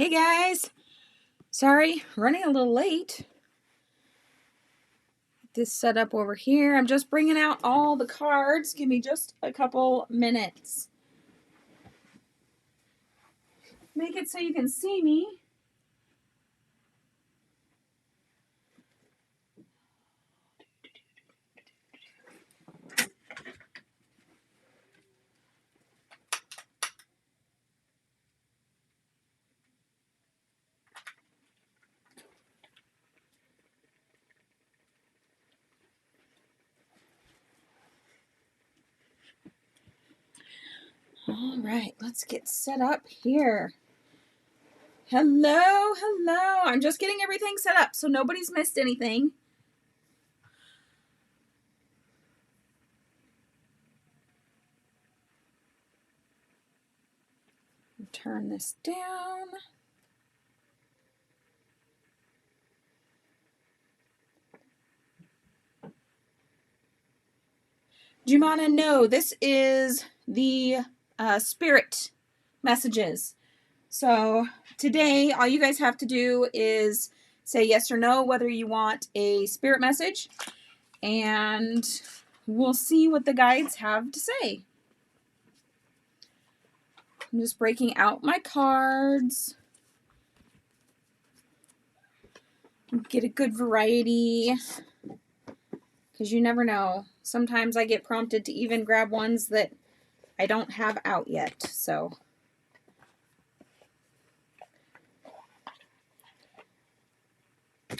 Hey guys, sorry, running a little late. This setup over here, I'm just bringing out all the cards. Give me just a couple minutes. Make it so you can see me. All right, let's get set up here. Hello. I'm just getting everything set up so nobody's missed anything. Turn this down. Jumana, no, this is the spirit messages. So today, all you guys have to do is say yes or no whether you want a spirit message, and we'll see what the guides have to say. I'm just breaking out my cards. Get a good variety, because you never know. Sometimes I get prompted to even grab ones that I don't have out yet, so...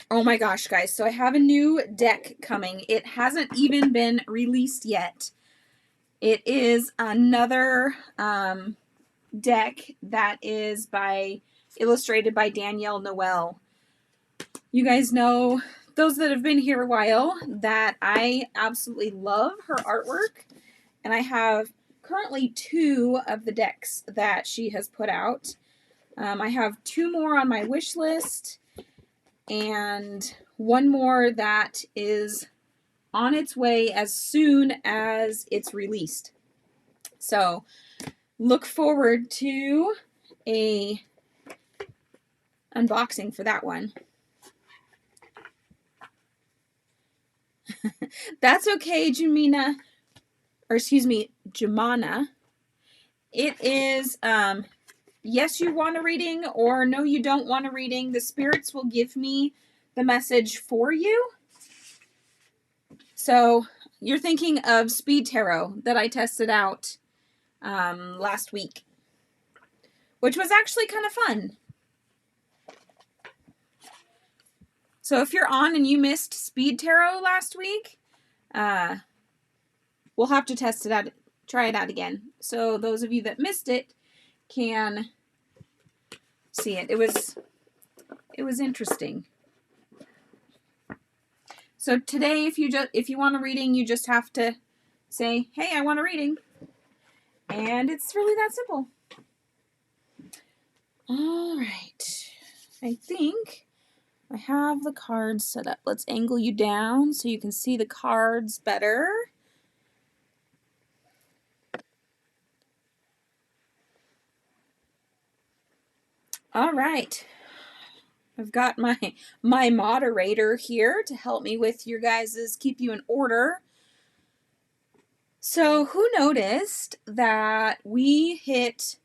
Oh my gosh, guys. So I have a new deck coming. It hasn't even been released yet. It is another deck that is illustrated by Danielle Noel. You guys know, those that have been here a while, that I absolutely love her artwork. And I have currently 2 of the decks that she has put out. I have 2 more on my wish list, and 1 more that is on its way as soon as it's released. So look forward to a unboxing for that one. That's okay, Jumana. It is yes, you want a reading, or no, you don't want a reading. The spirits will give me the message for you. So you're thinking of Speed Tarot that I tested out last week, which was actually kind of fun. So if you're on and you missed Speed Tarot last week, we'll have to test it out, try it out again. So those of you that missed it can see it. It was interesting. So today, if you want a reading, you just have to say, "Hey, I want a reading," and it's really that simple. All right, I think I have the cards set up. Let's angle you down so you can see the cards better. All right. I've got my moderator here to help me with your guys's keep you in order. So who noticed that we hit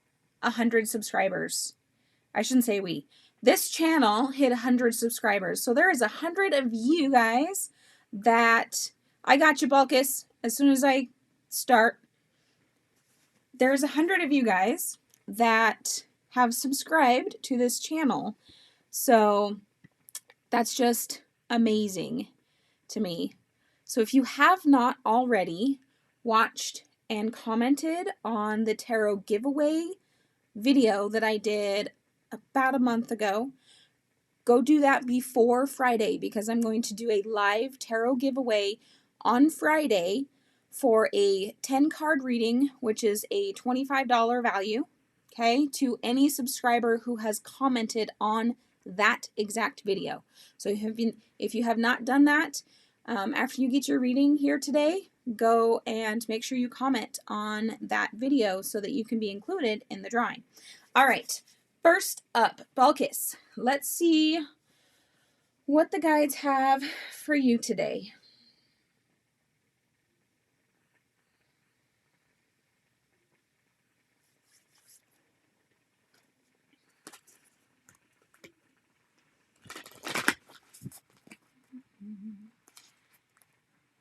100 subscribers? I shouldn't say we. This channel hit 100 subscribers. So there is 100 of you guys that... I got you, Balkis, as soon as I start. There's 100 of you guys that have subscribed to this channel. So that's just amazing to me. So if you have not already watched and commented on the tarot giveaway video that I did about a month ago, go do that before Friday, because I'm going to do a live tarot giveaway on Friday for a 10 card reading, which is a $25 value, okay, to any subscriber who has commented on that exact video. So if you have not done that, after you get your reading here today, go and make sure you comment on that video so that you can be included in the drawing. All right, First up, Balkis. Let's see what the guides have for you today.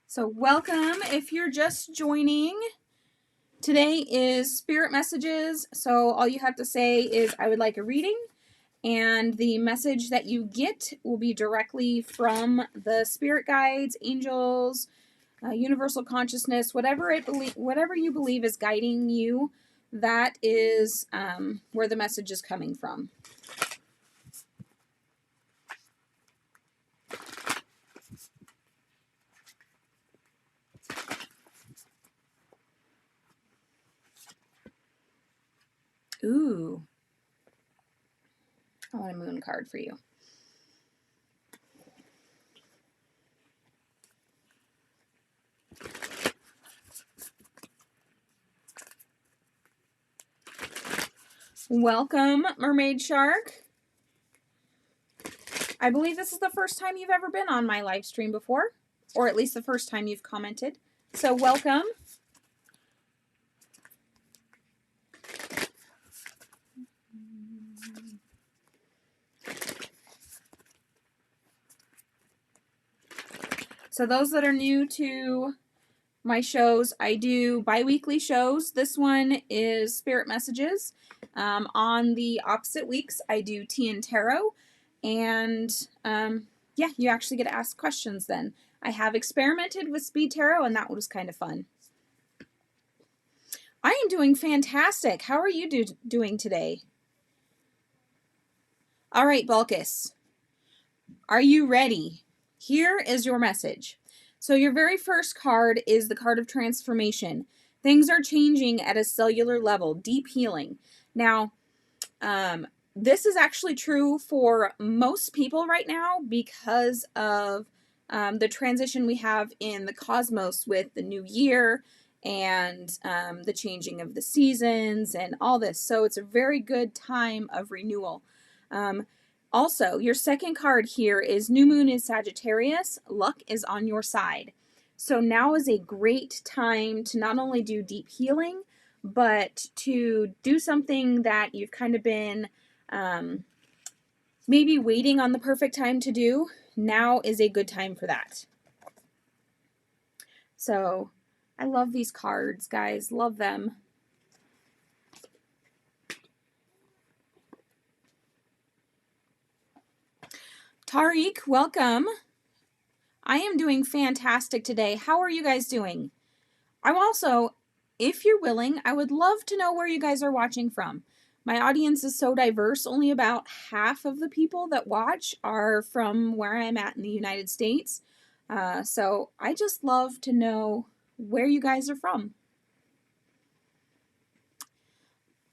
So welcome if you're just joining. Today is Spirit Messages, so all you have to say is I would like a reading, and the message that you get will be directly from the spirit guides, angels, universal consciousness, whatever you believe is guiding you, that is where the message is coming from. Ooh. I want a moon card for you. Welcome, Mermaid Shark. I believe this is the first time you've ever been on my live stream before, or at least the first time you've commented. So welcome. So those that are new to my shows, I do bi-weekly shows. This one is Spirit Messages. On the opposite weeks, I do Tea and Tarot. And yeah, you actually get to ask questions then. I have experimented with Speed Tarot, and that was kind of fun. I am doing fantastic. How are you doing today? All right, Balkis. Are you ready? Here is your message. So your very first card is the card of transformation. Things are changing at a cellular level, deep healing. Now, this is actually true for most people right now because of the transition we have in the cosmos with the new year and the changing of the seasons and all this. So it's a very good time of renewal. Also, your second card here is New Moon in Sagittarius. Luck is on your side. So now is a great time to not only do deep healing, but to do something that you've kind of been maybe waiting on the perfect time to do. Now is a good time for that. So I love these cards, guys. Love them. Tariq, welcome. I am doing fantastic today. How are you guys doing? I'm also, if you're willing, I would love to know where you guys are watching from. My audience is so diverse. Only about half of the people that watch are from where I'm at in the United States. So I just love to know where you guys are from.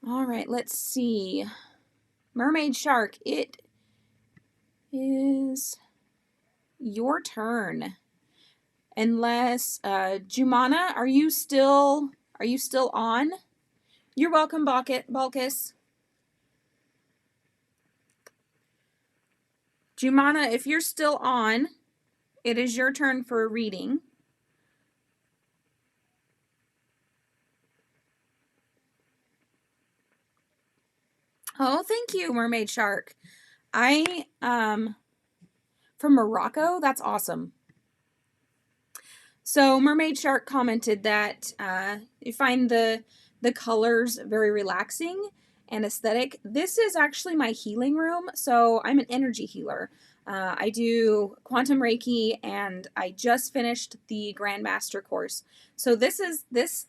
All right, let's see. Mermaid Shark, it is your turn. Unless Jumana, are you still on? You're welcome, Balkis. Jumana, if you're still on, it is your turn for a reading. Oh, thank you, Mermaid Shark. I from Morocco. That's awesome. So Mermaid Shark commented that you find the colors very relaxing and aesthetic. This is actually my healing room. So I'm an energy healer. I do quantum Reiki, and I just finished the Grandmaster course. So this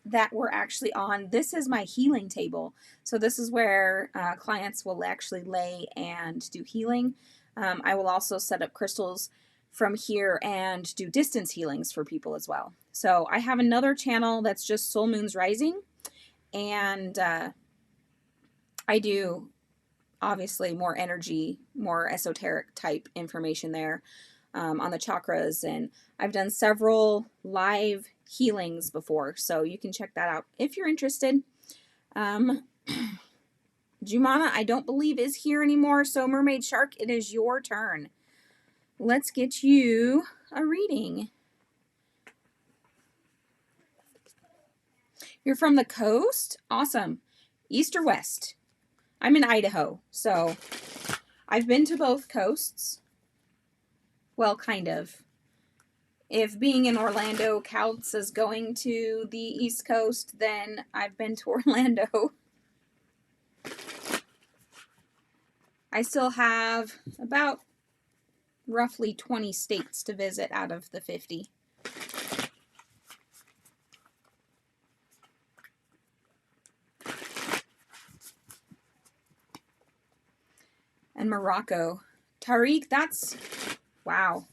that we're actually on. This is my healing table. So this is where clients will actually lay and do healing. I will also set up crystals from here and do distance healings for people as well. So I have another channel that's just Soul Moons Rising, and I do obviously more energy, more esoteric type information there on the chakras, and I've done several live healings before, so you can check that out if you're interested. Jumana, I don't believe is here anymore. So Mermaid Shark, it is your turn. Let's get you a reading. You're from the coast? Awesome. East or west? I'm in Idaho, so I've been to both coasts. Well, kind of. If being in Orlando counts as going to the East Coast, then I've been to Orlando. I still have about roughly 20 states to visit out of the 50. And Morocco. Tariq, that's, wow.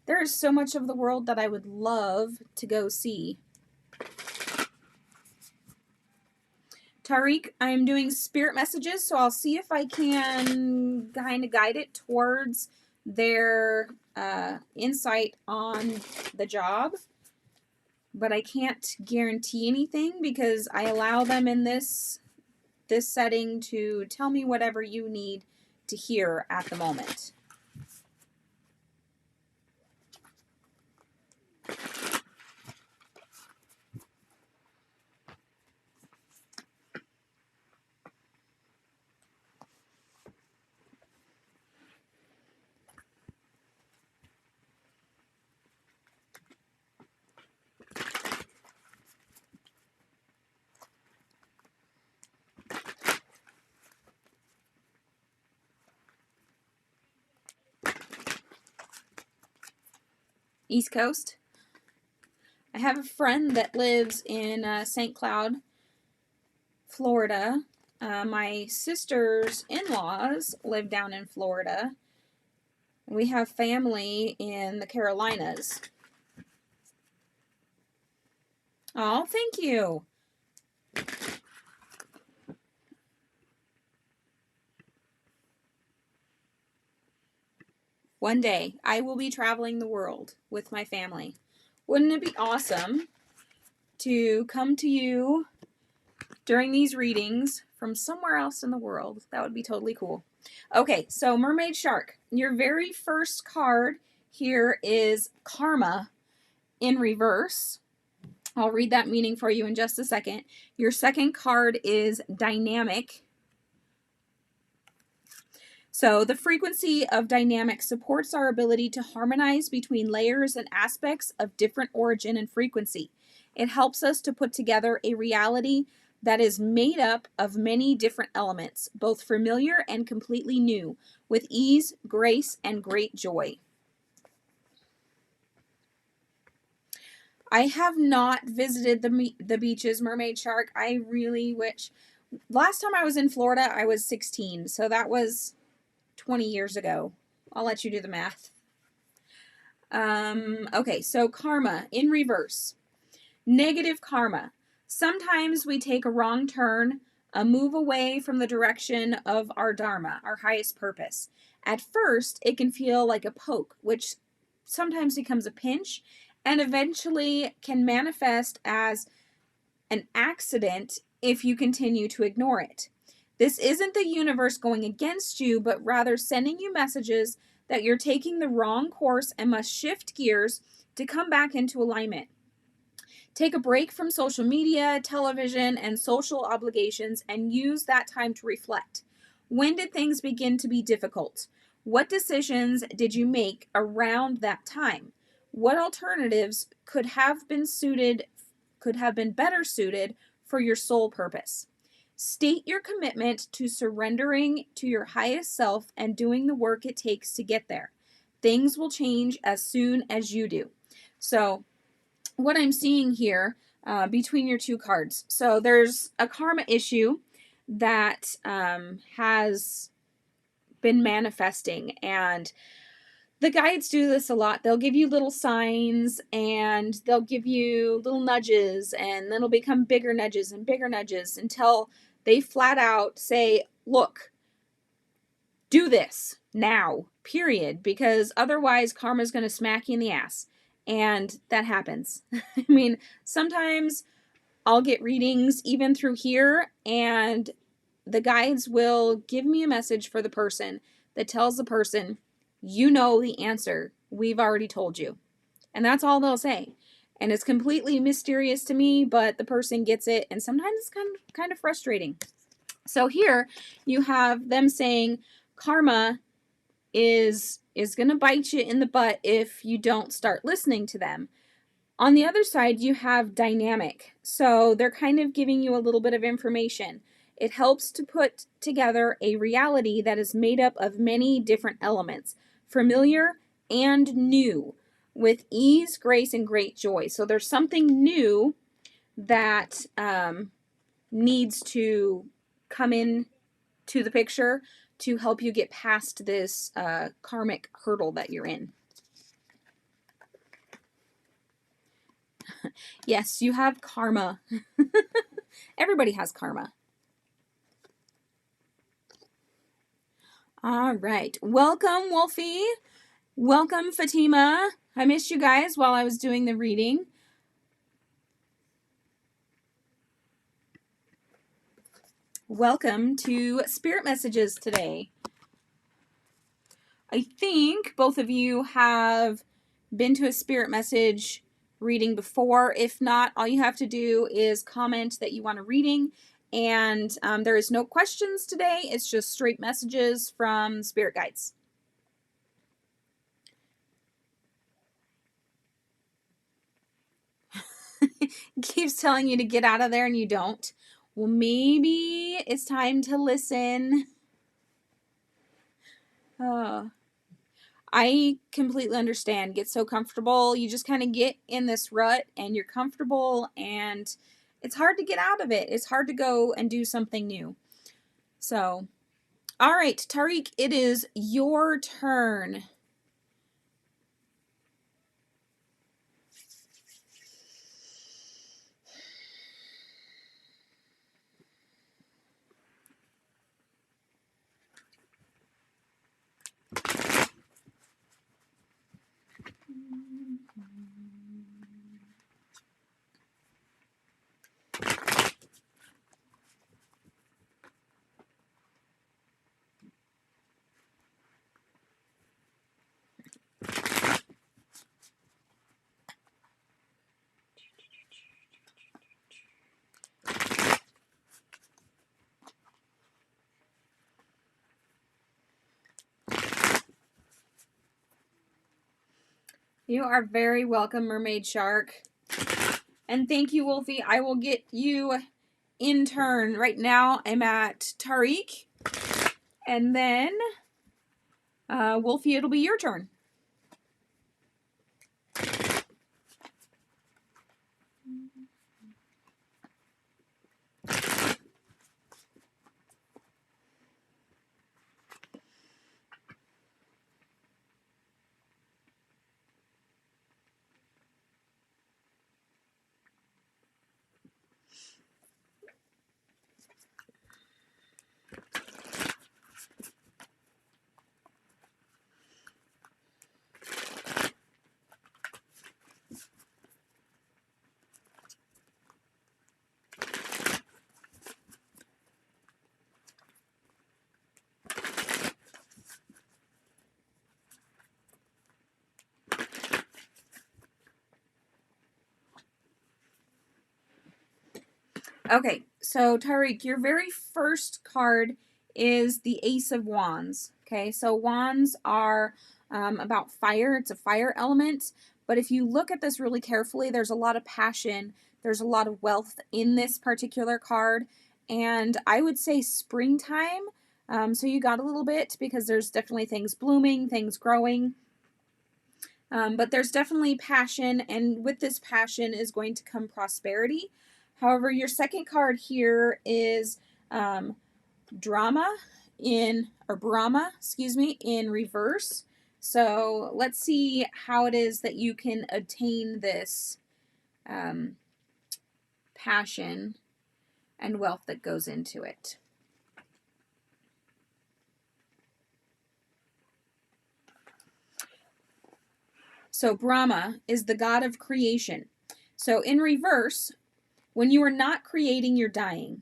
There is so much of the world that I would love to go see. Tariq, I'm doing spirit messages, so I'll see if I can kind of guide it towards their insight on the job. But I can't guarantee anything because I allow them in this setting to tell me whatever you need to hear at the moment. East Coast. I have a friend that lives in St. Cloud, Florida. My sister's in-laws live down in Florida. We have family in the Carolinas. Oh, thank you. One day, I will be traveling the world with my family. Wouldn't it be awesome to come to you during these readings from somewhere else in the world? That would be totally cool. Okay, so Mermaid Shark, your very first card here is Karma in reverse. I'll read that meaning for you in just a second. Your second card is Dynamic. So the frequency of dynamic supports our ability to harmonize between layers and aspects of different origin and frequency. It helps us to put together a reality that is made up of many different elements, both familiar and completely new, with ease, grace, and great joy. I have not visited the beaches, Mermaid Shark. I really wish. Last time I was in Florida, I was 16, so that was 20 years ago. I'll let you do the math. Okay, so karma in reverse. Negative karma. Sometimes we take a wrong turn, a move away from the direction of our dharma, our highest purpose. At first, it can feel like a poke, which sometimes becomes a pinch, and eventually can manifest as an accident if you continue to ignore it. This isn't the universe going against you, but rather sending you messages that you're taking the wrong course and must shift gears to come back into alignment. Take a break from social media, television, and social obligations and use that time to reflect. When did things begin to be difficult? What decisions did you make around that time? What alternatives could have been better suited for your soul purpose? State your commitment to surrendering to your highest self and doing the work it takes to get there. Things will change as soon as you do. So what I'm seeing here between your two cards. So there's a karma issue that has been manifesting, and the guides do this a lot. They'll give you little signs and they'll give you little nudges, and then it'll become bigger nudges and bigger nudges until they flat out say, look, do this now, period, because otherwise karma's going to smack you in the ass. And that happens. I mean, sometimes I'll get readings even through here, and the guides will give me a message for the person that tells the person, you know the answer. We've already told you. And that's all they'll say. And it's completely mysterious to me, but the person gets it. And sometimes it's kind of frustrating. So here you have them saying karma is going to bite you in the butt if you don't start listening to them. On the other side, you have dynamic. So they're kind of giving you a little bit of information. It helps to put together a reality that is made up of many different elements, familiar and new, with ease, grace, and great joy. So there's something new that needs to come in to the picture to help you get past this karmic hurdle that you're in. Yes, you have karma. Everybody has karma. All right. Welcome, Wolfie. Welcome, Fatima. I missed you guys while I was doing the reading. Welcome to Spirit Messages today. I think both of you have been to a Spirit Message reading before. If not, all you have to do is comment that you want a reading, and there is no questions today. It's just straight messages from spirit guides. Keeps telling you to get out of there and you don't. Well, maybe it's time to listen. I completely understand. Get so comfortable. You just kind of get in this rut and you're comfortable and it's hard to get out of it. It's hard to go and do something new. So, all right, Tariq, it is your turn. You are very welcome, Mermaid Shark. And thank you, Wolfie. I will get you in turn. Right now, I'm at Tariq. And then, Wolfie, it'll be your turn. Okay, so Tariq, your very first card is the Ace of Wands. Okay, so wands are about fire. It's a fire element. But if you look at this really carefully, there's a lot of passion. There's a lot of wealth in this particular card. And I would say springtime. So you got a little bit because there's definitely things blooming, things growing. But there's definitely passion. And with this passion is going to come prosperity. However, your second card here is Brahma, in reverse. So let's see how it is that you can attain this passion and wealth that goes into it. So Brahma is the god of creation. So in reverse, when you are not creating, you're dying.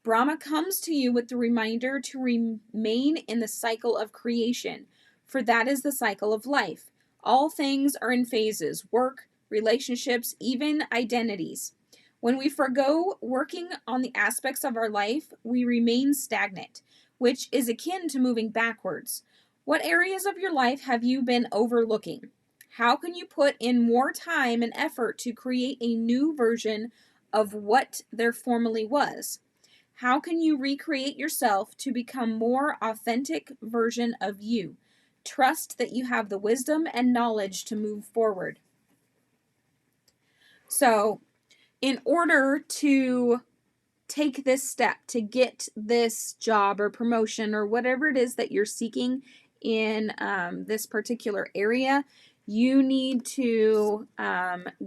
Brahma comes to you with the reminder to remain in the cycle of creation, for that is the cycle of life. All things are in phases: work, relationships, even identities. When we forgo working on the aspects of our life, we remain stagnant, which is akin to moving backwards. What areas of your life have you been overlooking? How can you put in more time and effort to create a new version of what there formerly was? How can you recreate yourself to become more authentic version of you? Trust that you have the wisdom and knowledge to move forward. So, in order to take this step to get this job or promotion or whatever it is that you're seeking in this particular area, you need to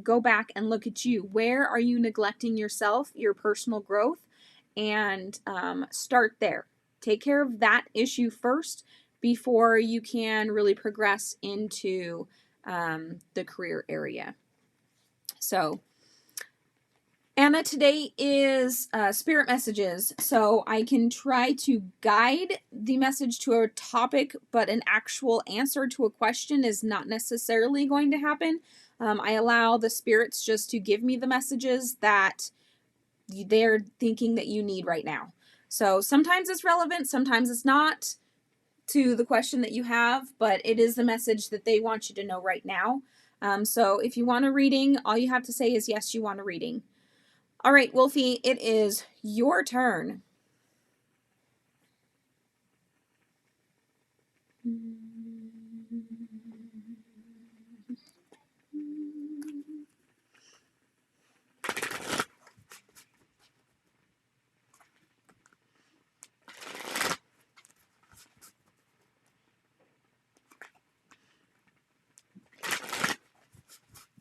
go back and look at you. Where are you neglecting yourself, your personal growth? And start there. Take care of that issue first before you can really progress into the career area. So, Anna, today is spirit messages, so I can try to guide the message to a topic, but an actual answer to a question is not necessarily going to happen. I allow the spirits just to give me the messages that they're thinking that you need right now. So sometimes it's relevant, sometimes it's not to the question that you have, but it is the message that they want you to know right now. So if you want a reading, all you have to say is yes, you want a reading. All right, Wolfie, it is your turn.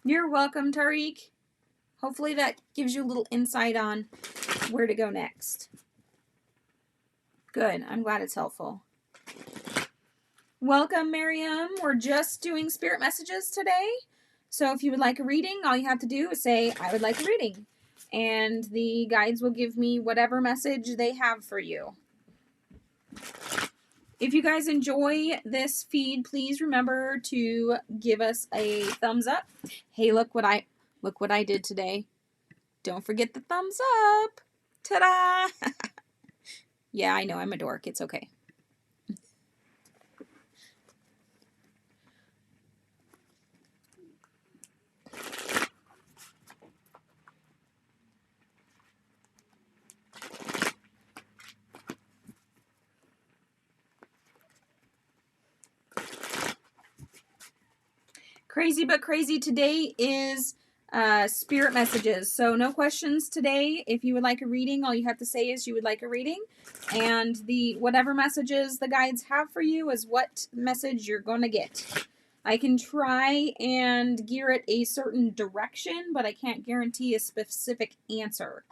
You're welcome, Tariq. Hopefully that gives you a little insight on where to go next. Good. I'm glad it's helpful. Welcome, Miriam. We're just doing spirit messages today. So if you would like a reading, all you have to do is say, I would like a reading. And the guides will give me whatever message they have for you. If you guys enjoy this feed, please remember to give us a thumbs up. Hey, look what I did today. Don't forget the thumbs up. Ta-da! Yeah, I know I'm a dork. It's okay. Crazy but crazy today is spirit messages. So no questions today. If you would like a reading, all you have to say is you would like a reading. And the whatever messages the guides have for you is what message you're going to get. I can try and gear it a certain direction, but I can't guarantee a specific answer.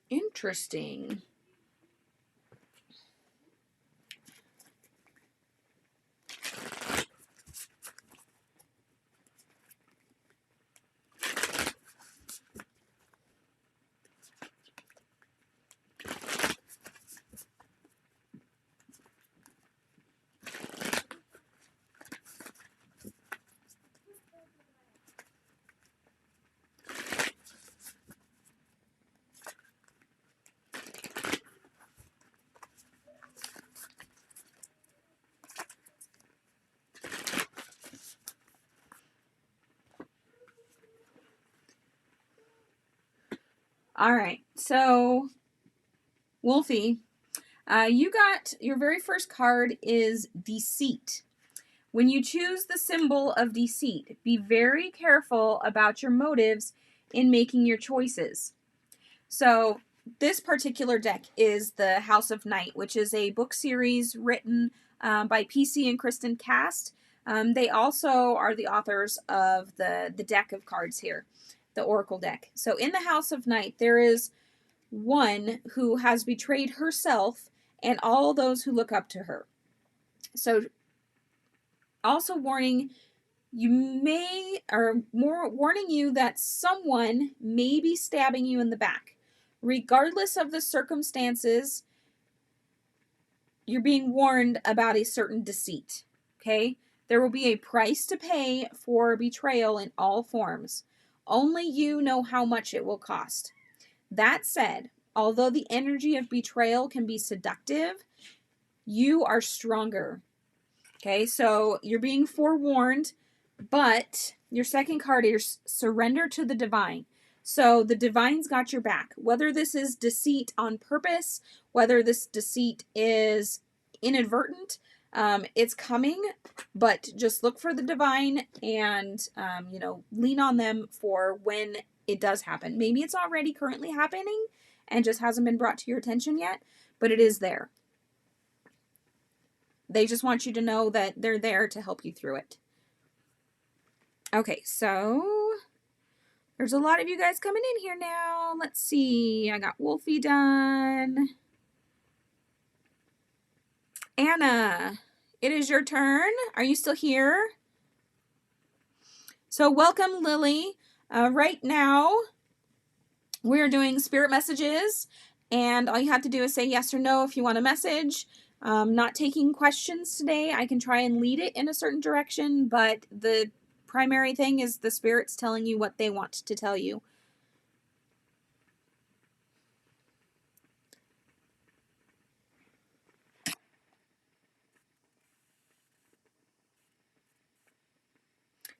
Interesting. All right, so Wolfie, you got your very first card is Deceit. When you choose the symbol of deceit, be very careful about your motives in making your choices. So this particular deck is the House of Night, which is a book series written by PC and Kristen Cast. They also are the authors of the deck of cards here, the Oracle deck. So in the House of Night, there is one who has betrayed herself and all those who look up to her. So also warning, You may, or more warning you that someone may be stabbing you in the back. Regardless of the circumstances, you're being warned about a certain deceit. Okay? There will be a price to pay for betrayal in all forms. Only you know how much it will cost. That said, although the energy of betrayal can be seductive, you are stronger. Okay, so you're being forewarned, but your second card is surrender to the divine. So the divine's got your back. Whether this is deceit on purpose, whether this deceit is inadvertent, it's coming, but just look for the divine and, lean on them for when it does happen. Maybe it's already currently happening and just hasn't been brought to your attention yet, but it is there. They just want you to know that they're there to help you through it. Okay, so there's a lot of you guys coming in here now. Let's see. I got Wolfie done. Anna, it is your turn. Are you still here? So welcome, Lily. Right now, we're doing spirit messages, and all you have to do is say yes or no if you want a message. Not taking questions today. I can try and lead it in a certain direction, but the primary thing is the spirits telling you what they want to tell you.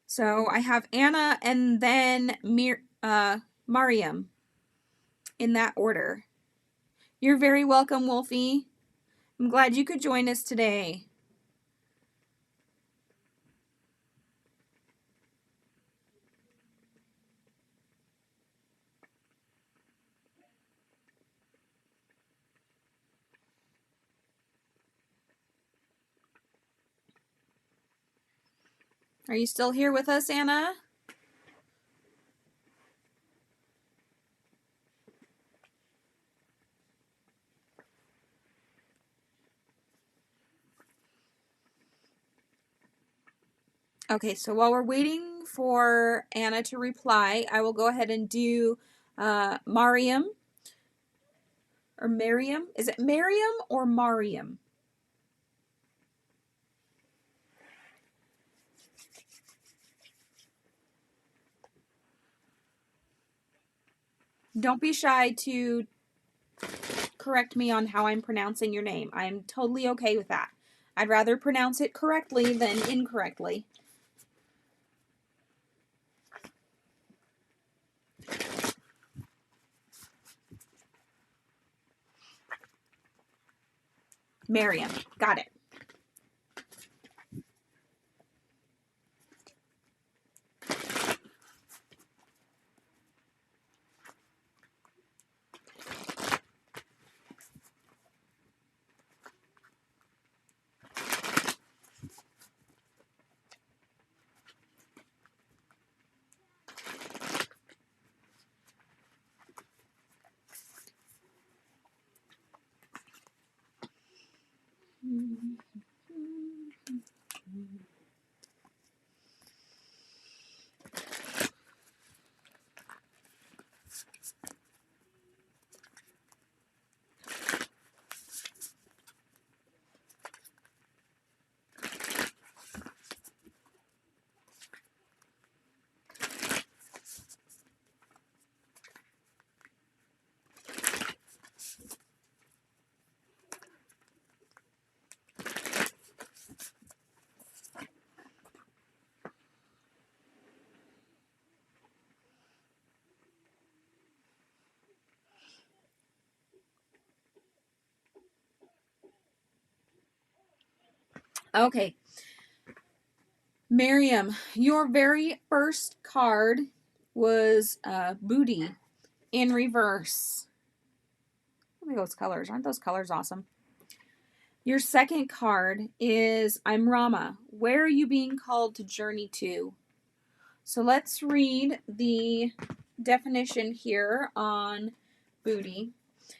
So I have Anna and then Mariam in that order. You're very welcome, Wolfie. I'm glad you could join us today. Are you still here with us, Anna? Okay, so while we're waiting for Anna to reply, I will go ahead and do Mariam. Or Miriam? Is it Miriam or Mariam? Don't be shy to correct me on how I'm pronouncing your name. I'm totally okay with that. I'd rather pronounce it correctly than incorrectly. Miriam. Got it. Okay. Miriam, your very first card was Booty in reverse. Look at those colors. Aren't those colors awesome? Your second card is I'm Rama. Where are you being called to journey to? So let's read the definition here on Booty.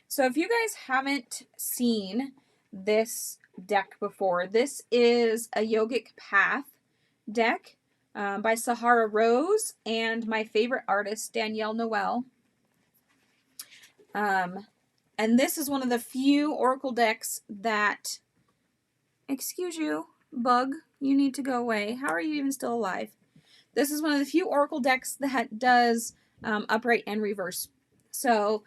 So if you guys haven't seen this deck before, this is a yogic path deck by Sahara Rose and my favorite artist, Danielle Noel. And this is one of the few oracle decks that, excuse you, bug, you need to go away. How are you even still alive? This is one of the few oracle decks that does upright and reverse. So,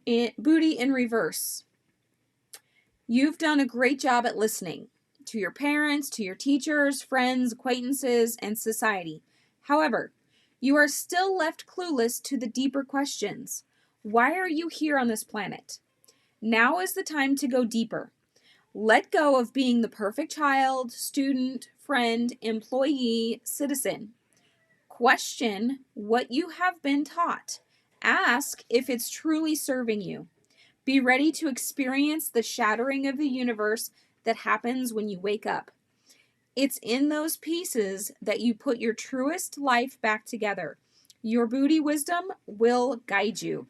Booty in reverse. You've done a great job at listening to your parents, to your teachers, friends, acquaintances, and society. However, you are still left clueless to the deeper questions. Why are you here on this planet? Now is the time to go deeper. Let go of being the perfect child, student, friend, employee, citizen. Question what you have been taught. Ask if it's truly serving you. Be ready to experience the shattering of the universe that happens when you wake up. It's in those pieces that you put your truest life back together. Your booty wisdom will guide you.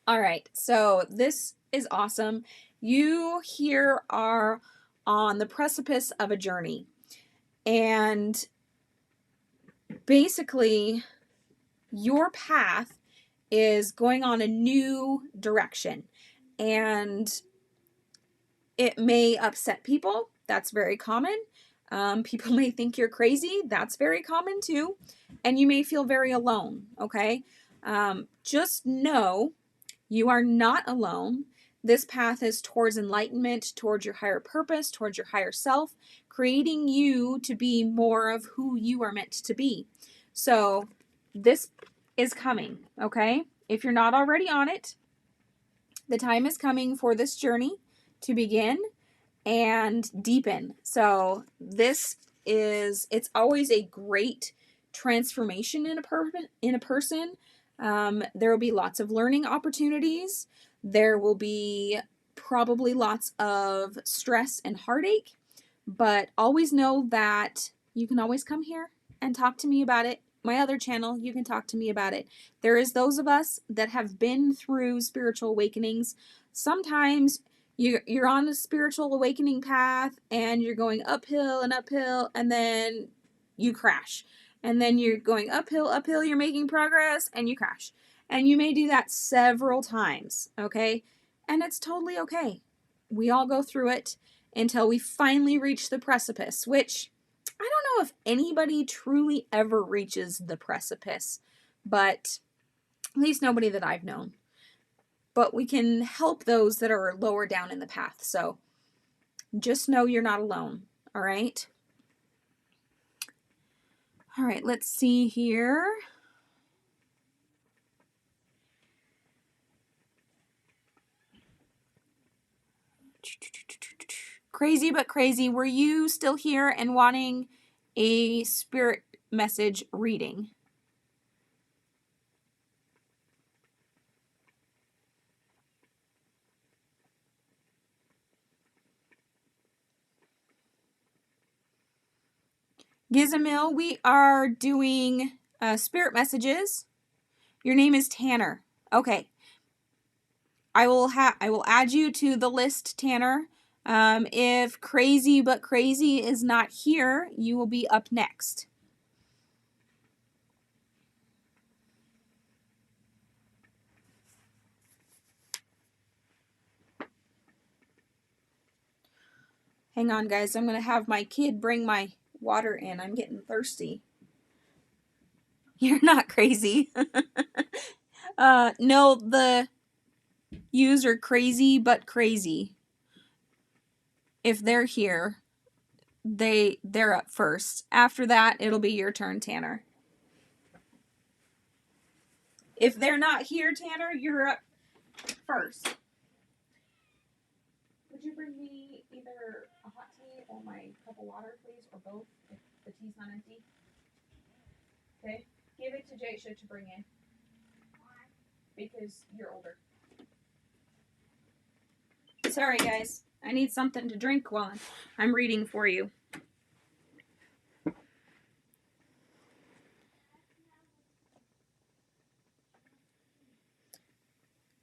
All right, so this is awesome. You here are on the precipice of a journey. And basically, your path is going on a new direction. And it may upset people. That's very common. People may think you're crazy. That's very common too. And you may feel very alone, okay? Just know you are not alone. This path is towards enlightenment, towards your higher purpose, towards your higher self, creating you to be more of who you are meant to be. So this is coming, okay? If you're not already on it, the time is coming for this journey to begin and deepen. So this is, it's always a great transformation in a person. There will be lots of learning opportunities. There will be probably lots of stress and heartache, but always know that you can always come here and talk to me about it. My other channel, you can talk to me about it. There is those of us that have been through spiritual awakenings. Sometimes you're on a spiritual awakening path and you're going uphill and then you crash. And then you're going uphill, you're making progress and you crash. And you may do that several times, okay? And it's totally okay. We all go through it until we finally reach the precipice, which I don't know if anybody truly ever reaches the precipice, but at least nobody that I've known. But we can help those that are lower down in the path. So just know you're not alone, all right? All right, let's see here. Crazy but crazy, were you still here and wanting a spirit message reading? Gizamil, we are doing spirit messages. Your name is Tanner. Okay. I will add you to the list, Tanner. If Crazy but Crazy is not here, you will be up next. Hang on, guys. I'm going to have my kid bring my water in. I'm getting thirsty. You're not crazy. No, the user Crazy but Crazy. If they're here, they're up first. After that, it'll be your turn, Tanner. If they're not here, Tanner, you're up first. Would you bring me either a hot tea or my cup of water, please, or both, if the tea's not empty? Okay. Give it to Jaisha to bring in. Why? Because you're older. Sorry, guys. I need something to drink while I'm reading for you.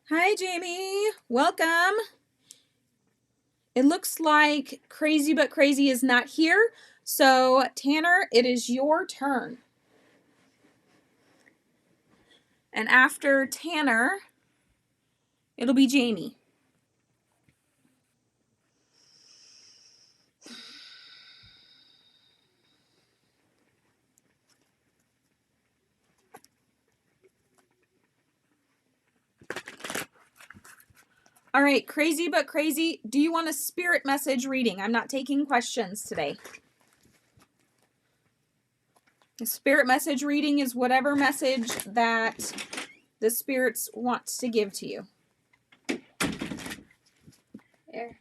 Hi, Jamie. Welcome. It looks like Crazy but Crazy is not here, So, Tanner, it is your turn. And after Tanner, it'll be Jamie. All right, crazy but crazy. Do you want a spirit message reading? I'm not taking questions today. The spirit message reading is whatever message that the spirits want to give to you. Here.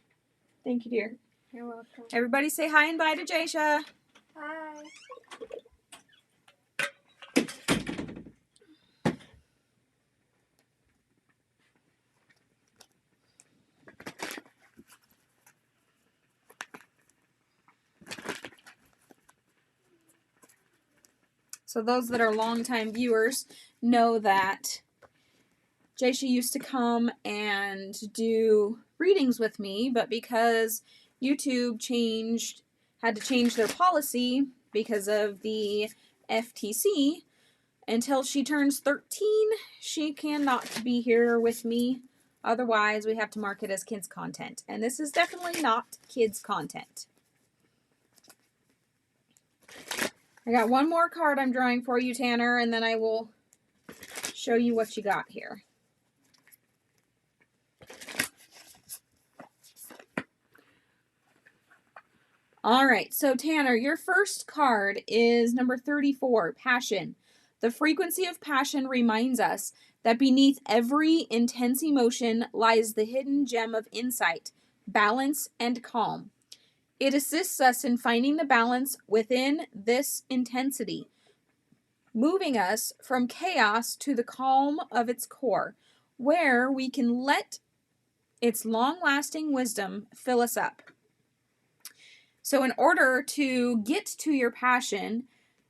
Thank you, dear. You're welcome. Everybody say hi and bye to Jaisha. Hi. So those that are longtime viewers know that Jaisha used to come and do readings with me, but because YouTube had to change their policy because of the FTC, until she turns 13, she cannot be here with me. Otherwise, we have to mark it as kids content. And this is definitely not kids content. I got one more card I'm drawing for you, Tanner, and then I will show you what you got here. All right, so Tanner, your first card is number 34, Passion. The frequency of passion reminds us that beneath every intense emotion lies the hidden gem of insight, balance, and calm. It assists us in finding the balance within this intensity, moving us from chaos to the calm of its core, where we can let its long-lasting wisdom fill us up. So in order to get to your passion,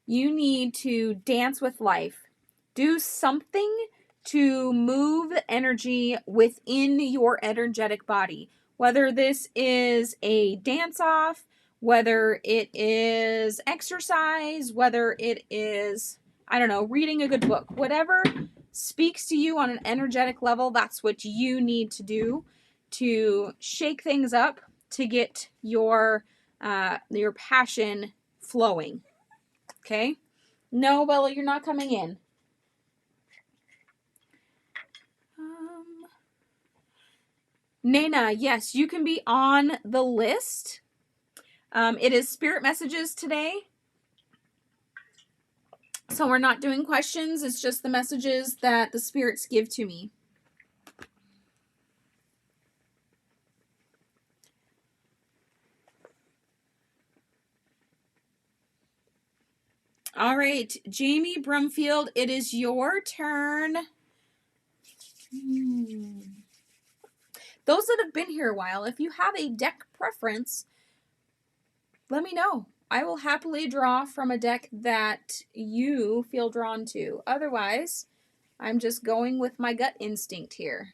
you need to dance with life. Do something to move the energy within your energetic body. Whether this is a dance-off, whether it is exercise, whether it is, I don't know, reading a good book. Whatever speaks to you on an energetic level, that's what you need to do to shake things up to get your passion flowing. Okay? No, Bella, you're not coming in. Nana, yes, you can be on the list. It is spirit messages today. So we're not doing questions. It's just the messages that the spirits give to me. All right, Jamie Brumfield, it is your turn. Those that have been here a while, if you have a deck preference, let me know. I will happily draw from a deck that you feel drawn to. Otherwise, I'm just going with my gut instinct here.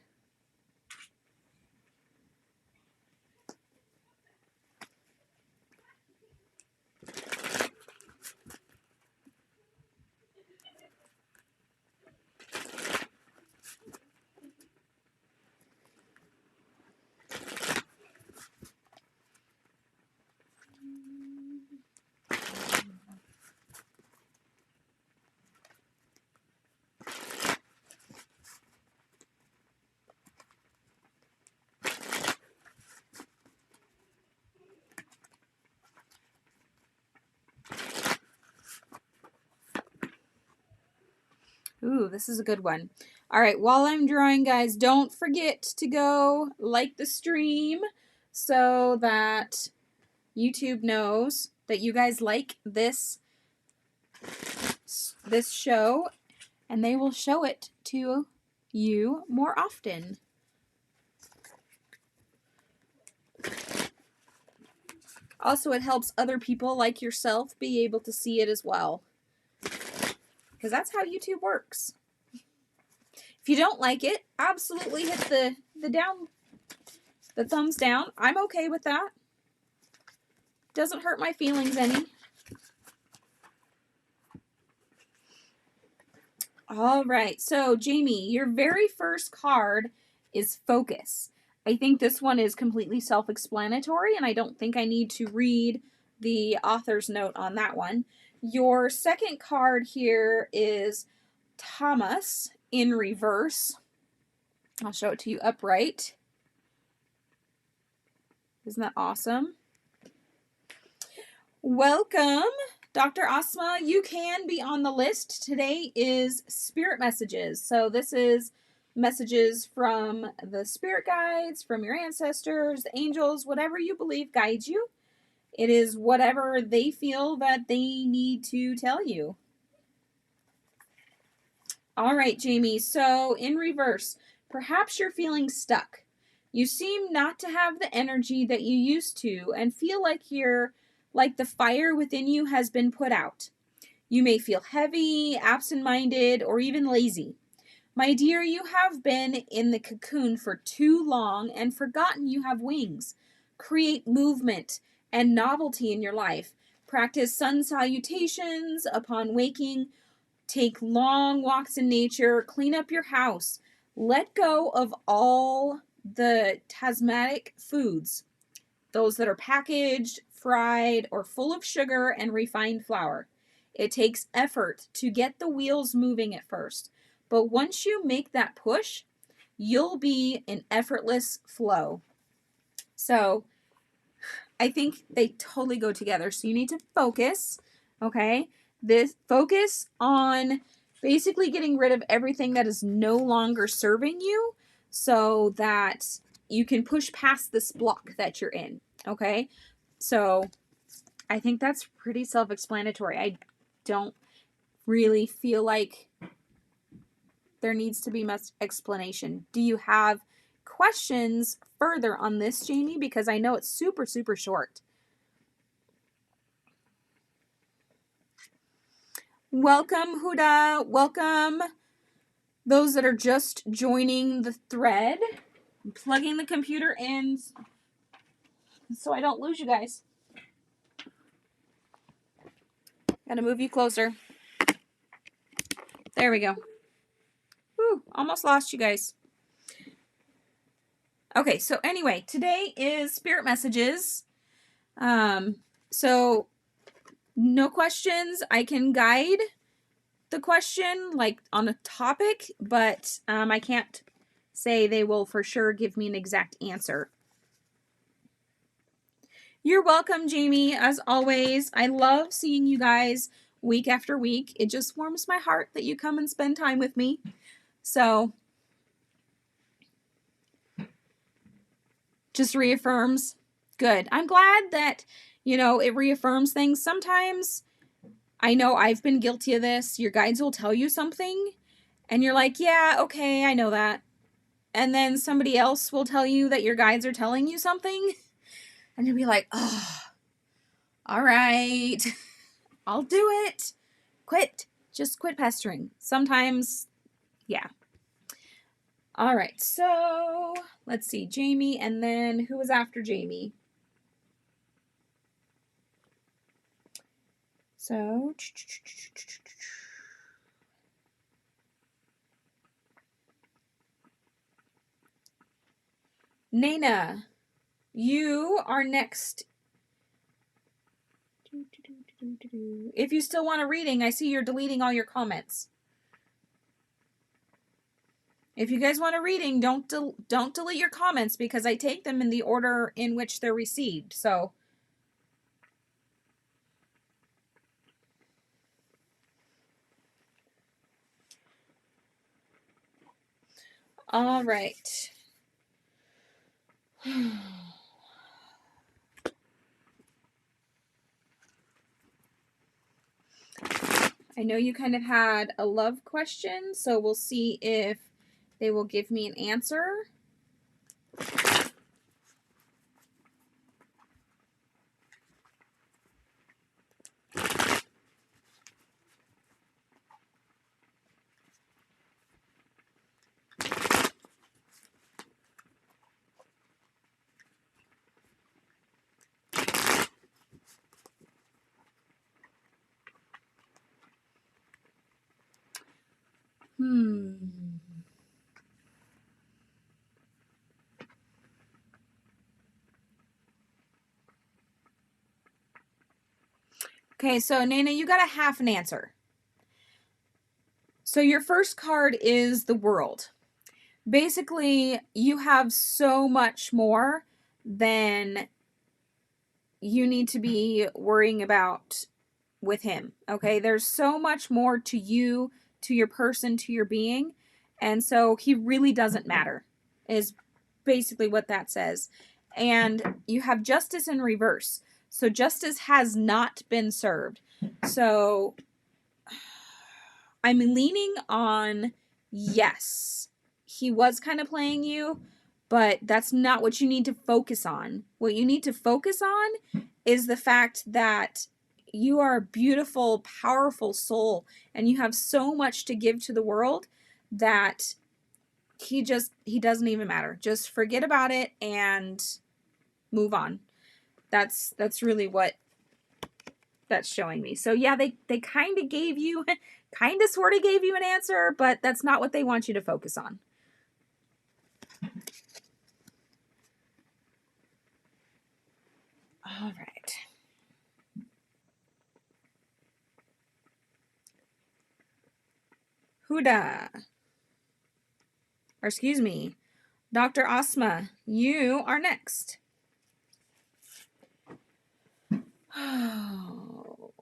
Ooh, this is a good one. All right, while I'm drawing, guys, don't forget to go like the stream so that YouTube knows that you guys like this show, and they will show it to you more often. Also, it helps other people like yourself be able to see it as well, because that's how YouTube works. If you don't like it, absolutely hit the thumbs down. I'm okay with that. Doesn't hurt my feelings any. All right. So, Jamie, your very first card is Focus. I think this one is completely self-explanatory, and I don't think I need to read the author's note on that one. Your second card here is Thomas in reverse. I'll show it to you upright. Isn't that awesome? Welcome, Dr. Asma. You can be on the list. Today is spirit messages. So this is messages from the spirit guides, from your ancestors, angels, whatever you believe guides you. It is whatever they feel that they need to tell you. All right, Jamie. So in reverse, perhaps you're feeling stuck. You seem not to have the energy that you used to and feel like the fire within you has been put out. You may feel heavy, absent-minded, or even lazy. My dear, you have been in the cocoon for too long and forgotten you have wings. Create movement and novelty in your life. Practice sun salutations upon waking. Take long walks in nature. Clean up your house. Let go of all the tasmatic foods, those that are packaged, fried, or full of sugar and refined flour. It takes effort to get the wheels moving at first, but once you make that push, you'll be in effortless flow. So I think they totally go together. So you need to focus, okay? Focus on basically getting rid of everything that is no longer serving you so that you can push past this block that you're in, okay? So I think that's pretty self-explanatory. I don't really feel like there needs to be much explanation. Do you have questions further on this, Jamie? Because I know it's super, super short. Welcome, Huda. Welcome those that are just joining the thread. I'm plugging the computer in so I don't lose you guys. Gotta move you closer. There we go. Whew, almost lost you guys. Okay, so anyway, today is spirit messages. So no questions. I can guide the question like on a topic, but I can't say they will for sure give me an exact answer. You're welcome, Jamie, as always. I love seeing you guys week after week. It just warms my heart that you come and spend time with me. So just reaffirms. Good. I'm glad that, it reaffirms things. Sometimes I know I've been guilty of this. Your guides will tell you something and you're like, yeah, okay, I know that. And then somebody else will tell you that your guides are telling you something. And you'll be like, oh, all right, I'll do it. Just quit pestering. Sometimes, yeah. All right, so let's see, Jamie, and then who was after Jamie? So, Nana, you are next. If you still want a reading, I see you're deleting all your comments. If you guys want a reading, don't delete your comments because I take them in the order in which they're received. So, all right. I know you kind of had a love question, so we'll see if they will give me an answer. Okay, so Nana, you got a half an answer. So your first card is the World. Basically, you have so much more than you need to be worrying about with him. Okay, there's so much more to you, to your person, to your being, and so he really doesn't matter, is basically what that says. And you have justice in reverse. So justice has not been served. So I'm leaning on yes, he was kind of playing you, but that's not what you need to focus on. What you need to focus on is the fact that you are a beautiful, powerful soul and you have so much to give to the world that he doesn't even matter. Just forget about it and move on. That's really what that's showing me. So yeah, they kind of gave you kind of sort of gave you an answer, but that's not what they want you to focus on. All right. Huda. Or excuse me, Dr. Asma, you are next. Oh.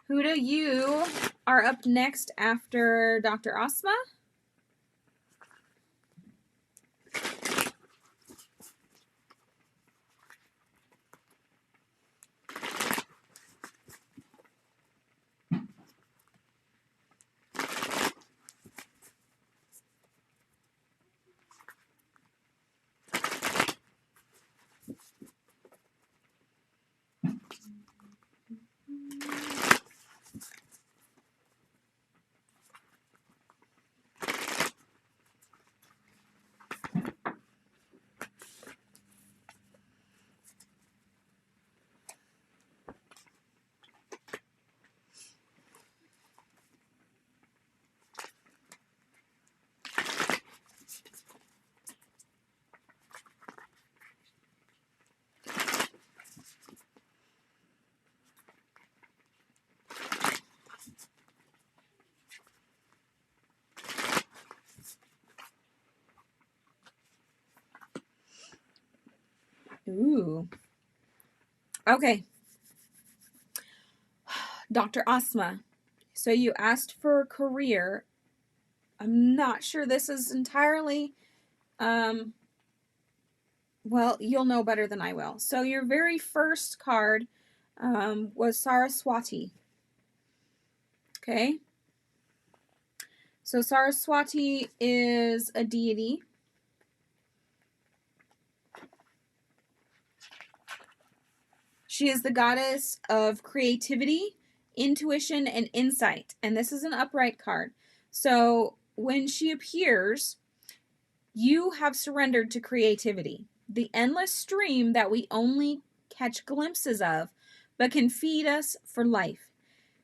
Huda, you are up next after Dr. Asma. Ooh. Okay. Dr. Asma. So you asked for a career. I'm not sure this is entirely well, you'll know better than I will. So your very first card was Saraswati. Okay. So Saraswati is a deity. She is the goddess of creativity, intuition, and insight. And this is an upright card. So when she appears, you have surrendered to creativity, the endless stream that we only catch glimpses of, but can feed us for life.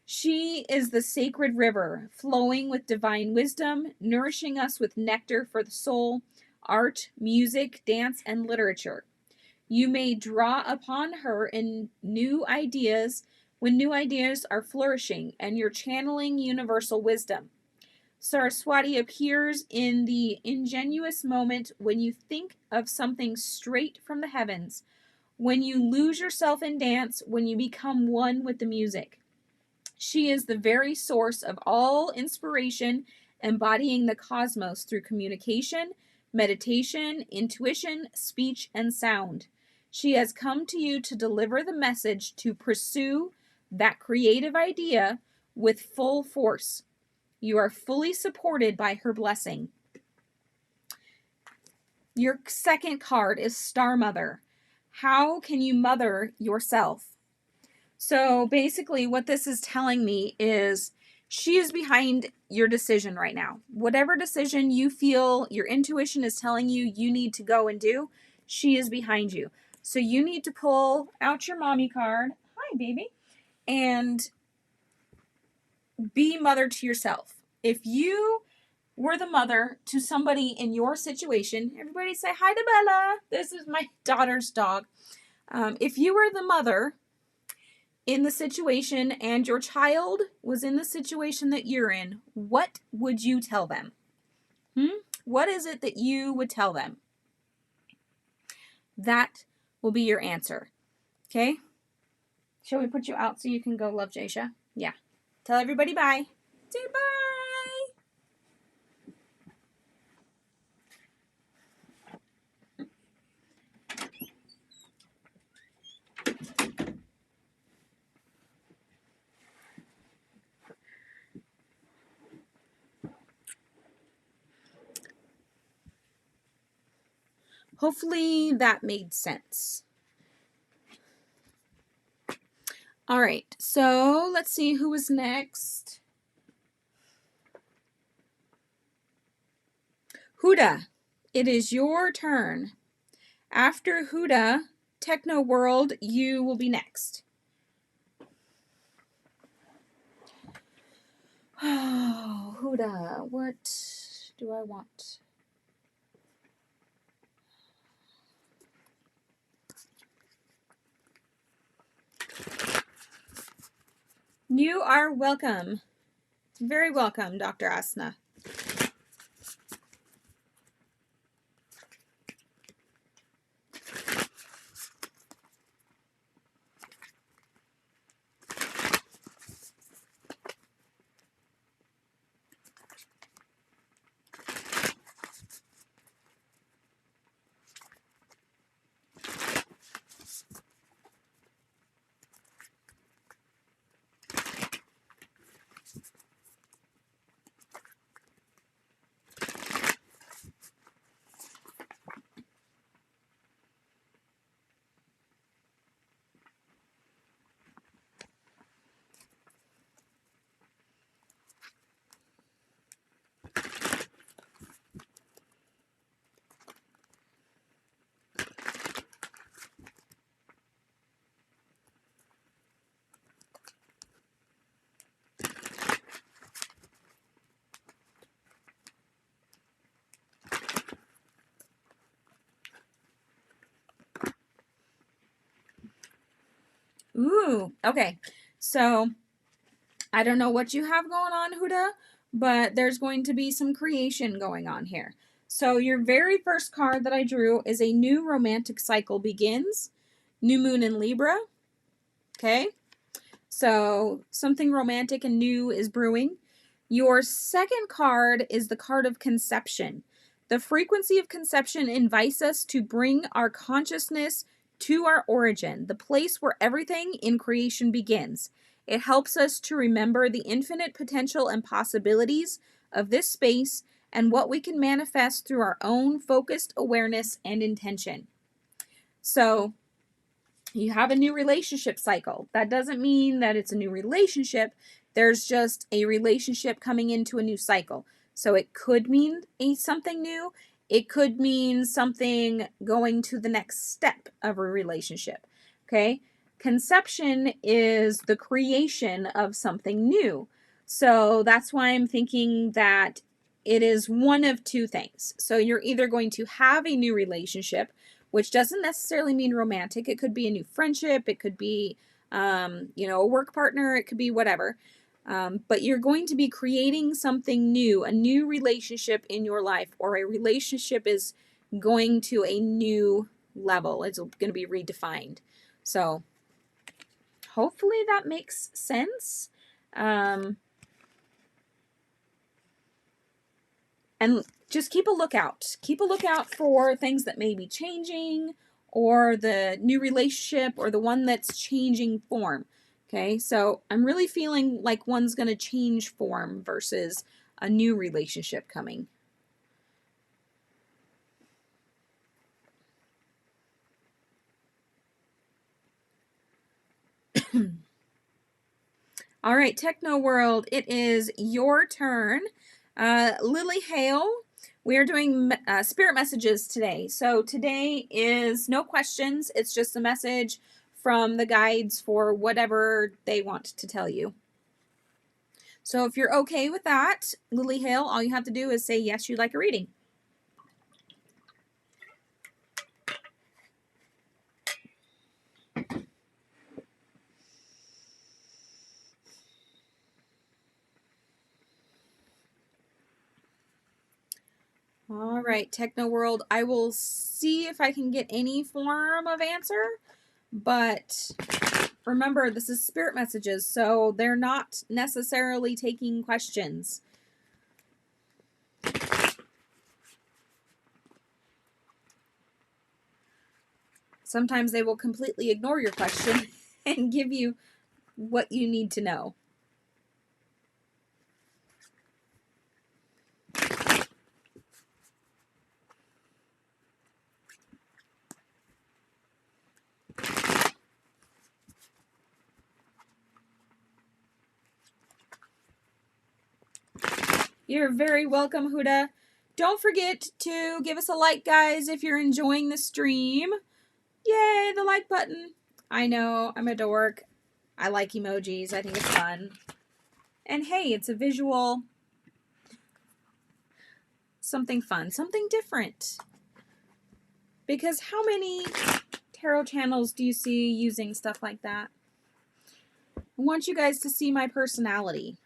She is the sacred river, flowing with divine wisdom, nourishing us with nectar for the soul, art, music, dance, and literature. You may draw upon her in new ideas when new ideas are flourishing and you're channeling universal wisdom. Saraswati appears in the ingenuous moment when you think of something straight from the heavens, when you lose yourself in dance, when you become one with the music. She is the very source of all inspiration, embodying the cosmos through communication, meditation, intuition, speech, and sound. She has come to you to deliver the message to pursue that creative idea with full force. You are fully supported by her blessing. Your second card is Star Mother. How can you mother yourself? So basically, what this is telling me is she is behind your decision right now. Whatever decision you feel your intuition is telling you you need to go and do, she is behind you. So you need to pull out your mommy card. Hi, baby. And be mother to yourself. If you were the mother to somebody in your situation, everybody say hi to Bella. This is my daughter's dog. If you were the mother in the situation and your child was in the situation that you're in, what would you tell them? What is it that you would tell them? That will be your answer. Okay? Shall we put you out so you can go love Jasha? Yeah. Tell everybody bye. Say bye. Hopefully that made sense. All right, so let's see who was next. Huda, it is your turn. After Huda, Techno World, you will be next. Oh, Huda, what do I want? You are welcome. Very welcome, Dr. Asna. Ooh, okay. So I don't know what you have going on, Huda, but there's going to be some creation going on here. So your very first card that I drew is a new romantic cycle begins. New moon in Libra. Okay. So something romantic and new is brewing. Your second card is the card of conception. The frequency of conception invites us to bring our consciousness to our origin, the place where everything in creation begins. It helps us to remember the infinite potential and possibilities of this space and what we can manifest through our own focused awareness and intention. So, you have a new relationship cycle. That doesn't mean that it's a new relationship. There's just a relationship coming into a new cycle. So it could mean something new. It could mean something going to the next step of a relationship. Okay. Conception is the creation of something new. So that's why I'm thinking that it is one of two things. So you're either going to have a new relationship, which doesn't necessarily mean romantic. It could be a new friendship. It could be, a work partner. It could be whatever. But you're going to be creating something new, a new relationship in your life, or a relationship is going to a new level. It's going to be redefined. So hopefully that makes sense. And just keep a lookout. Keep a lookout for things that may be changing, or the new relationship, or the one that's changing form. Okay, so I'm really feeling like one's going to change form versus a new relationship coming. All right, Techno World, it is your turn. Lily Hale, we are doing spirit messages today. So today is no questions. It's just a message from the guides for whatever they want to tell you. So if you're okay with that, Lily Hale, all you have to do is say yes, you'd like a reading. All right, Techno World, I will see if I can get any form of answer, but remember, this is spirit messages, so they're not necessarily taking questions. Sometimes they will completely ignore your question and give you what you need to know. You're very welcome, Huda. Don't forget to give us a like, guys, if you're enjoying the stream. Yay, the like button. I know, I'm a dork. I like emojis. I think it's fun. And hey, it's a visual, something fun, something different. Because how many tarot channels do you see using stuff like that? I want you guys to see my personality.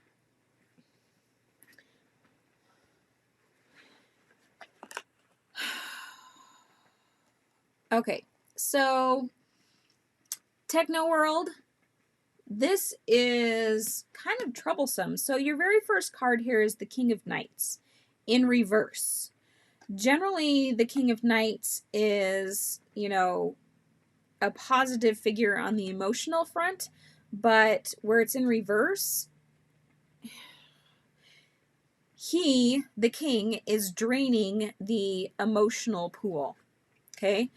Okay, so Techno World, this is kind of troublesome. So your very first card here is the King of Knights in reverse. Generally, the King of Knights is, you know, a positive figure on the emotional front, but where it's in reverse, he, the king, is draining the emotional pool. Okay?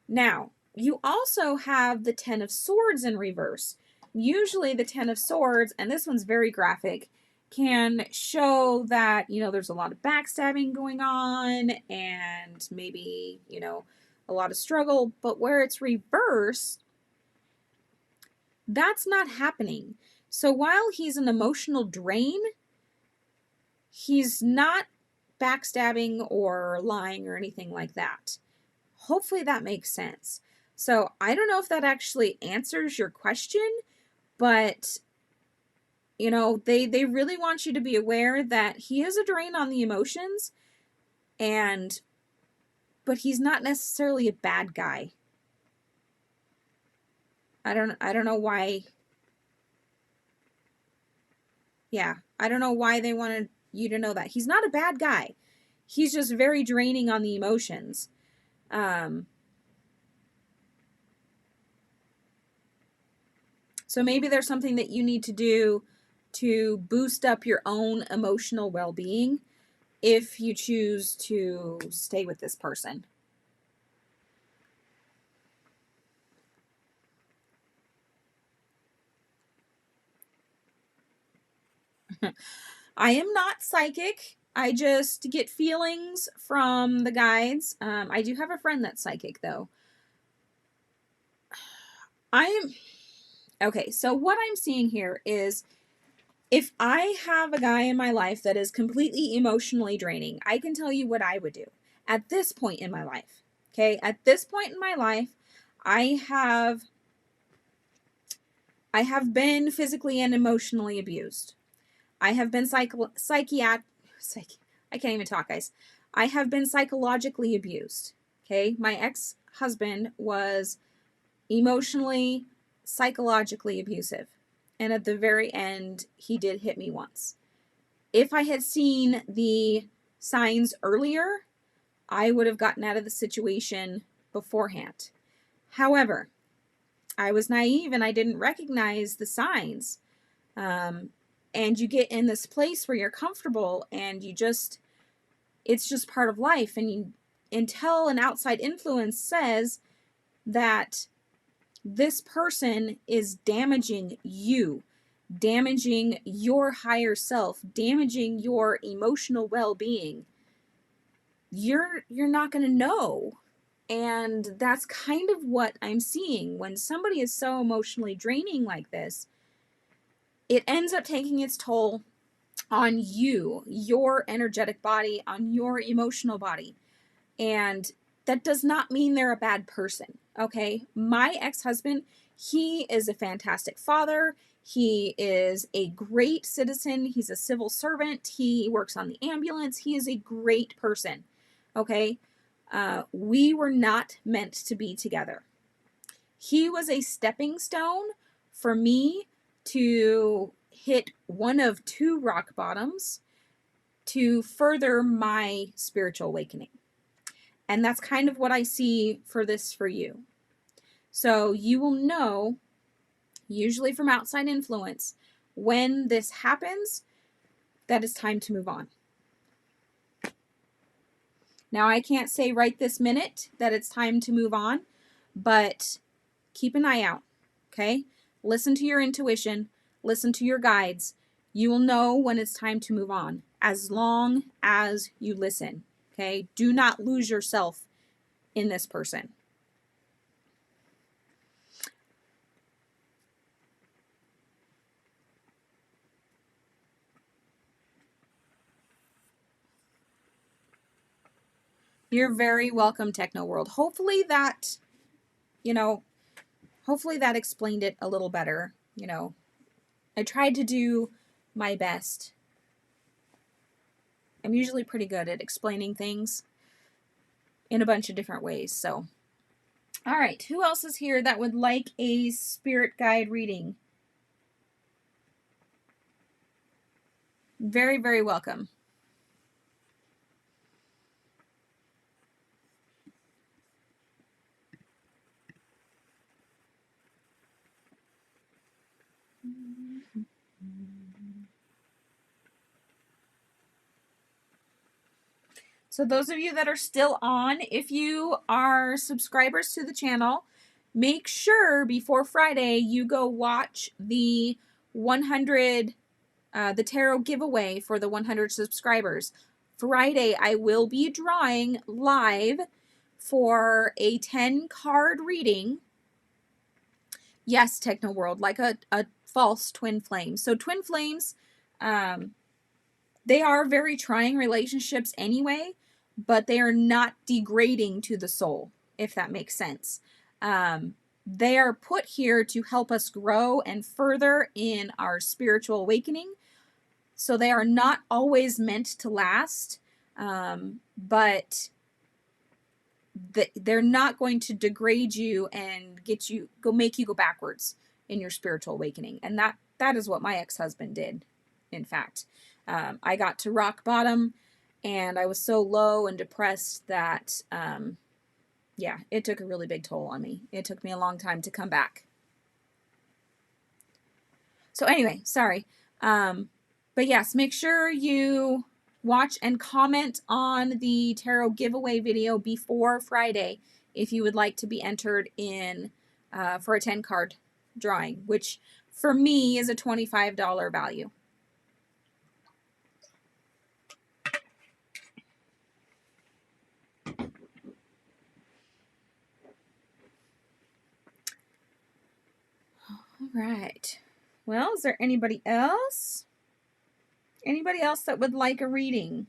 Now, you also have the Ten of Swords in reverse. Usually the Ten of Swords, and this one's very graphic, can show that, you know, there's a lot of backstabbing going on and maybe, you know, a lot of struggle, but where it's reversed, that's not happening. So while he's an emotional drain, he's not backstabbing or lying or anything like that. Hopefully that makes sense. So I don't know if that actually answers your question, but you know, they really want you to be aware that he is a drain on the emotions, but he's not necessarily a bad guy. I don't know why. Yeah, I don't know why they wanted you to know that. He's not a bad guy. He's just very draining on the emotions. So maybe there's something that you need to do to boost up your own emotional well-being if you choose to stay with this person. I am not psychic. I just get feelings from the guides. I do have a friend that's psychic, though. Okay, so what I'm seeing here is if I have a guy in my life that is completely emotionally draining, I can tell you what I would do at this point in my life. Okay, at this point in my life, I have been physically and emotionally abused. I have been I can't even talk, guys. I have been psychologically abused. Okay, my ex-husband was emotionally, psychologically abusive. And at the very end, he did hit me once. If I had seen the signs earlier, I would have gotten out of the situation beforehand. However, I was naive and I didn't recognize the signs. And you get in this place where you're comfortable and it's just part of life. And until an outside influence says that this person is damaging you, damaging your higher self, damaging your emotional well-being, you're not going to know. And that's kind of what I'm seeing. When somebody is so emotionally draining like this, it ends up taking its toll on you, your energetic body, on your emotional body. And that does not mean they're a bad person, okay? My ex-husband, he is a fantastic father. He is a great citizen. He's a civil servant. He works on the ambulance. He is a great person, okay? We were not meant to be together. He was a stepping stone for me to hit one of two rock bottoms to further my spiritual awakening. And that's kind of what I see for this for you. So you will know, usually from outside influence, when this happens, that it's time to move on. Now, I can't say right this minute that it's time to move on, but keep an eye out, okay? Listen to your intuition, listen to your guides. You will know when it's time to move on, as long as you listen, okay? Do not lose yourself in this person. You're very welcome, Techno World. Hopefully that, hopefully that explained it a little better. I tried to do my best. I'm usually pretty good at explaining things in a bunch of different ways. So, all right, who else is here that would like a spirit guide reading? Very, very welcome. So those of you that are still on, if you are subscribers to the channel, make sure before Friday you go watch the 100, the tarot giveaway for the 100 subscribers. Friday, I will be drawing live for a 10 card reading. Yes, Techno World, like a false twin flame. So twin flames, they are very trying relationships anyway, but they are not degrading to the soul, if that makes sense. They are put here to help us grow and further in our spiritual awakening. So they are not always meant to last, but they're not going to degrade you and make you go backwards in your spiritual awakening. And that is what my ex-husband did, in fact. I got to rock bottom and I was so low and depressed that, yeah, it took a really big toll on me. It took me a long time to come back. So anyway, sorry. But yes, make sure you watch and comment on the tarot giveaway video before Friday if you would like to be entered in for a 10 card drawing, which for me is a $25 value. All right. Well, is there anybody else? Anybody else that would like a reading?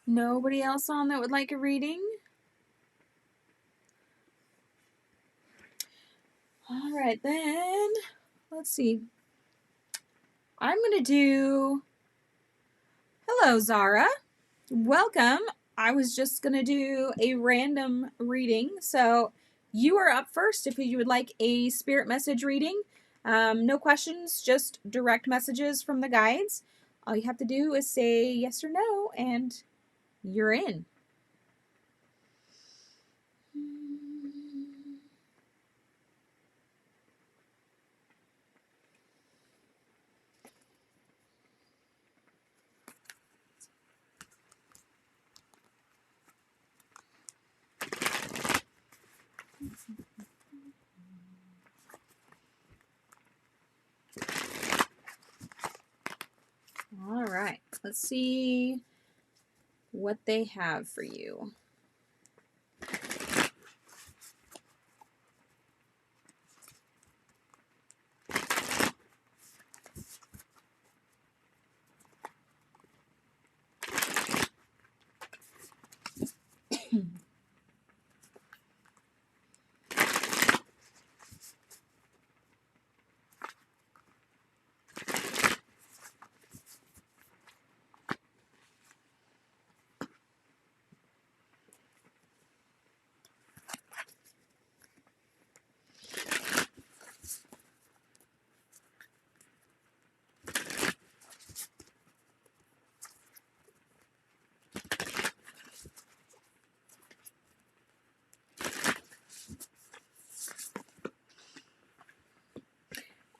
Nobody else on that would like a reading? All right, then. Let's see. I'm going to do... Hello, Zara. Welcome. I was just going to do a random reading. So you are up first if you would like a spirit message reading. No questions, just direct messages from the guides. All you have to do is say yes or no, and you're in. All right, let's see what they have for you.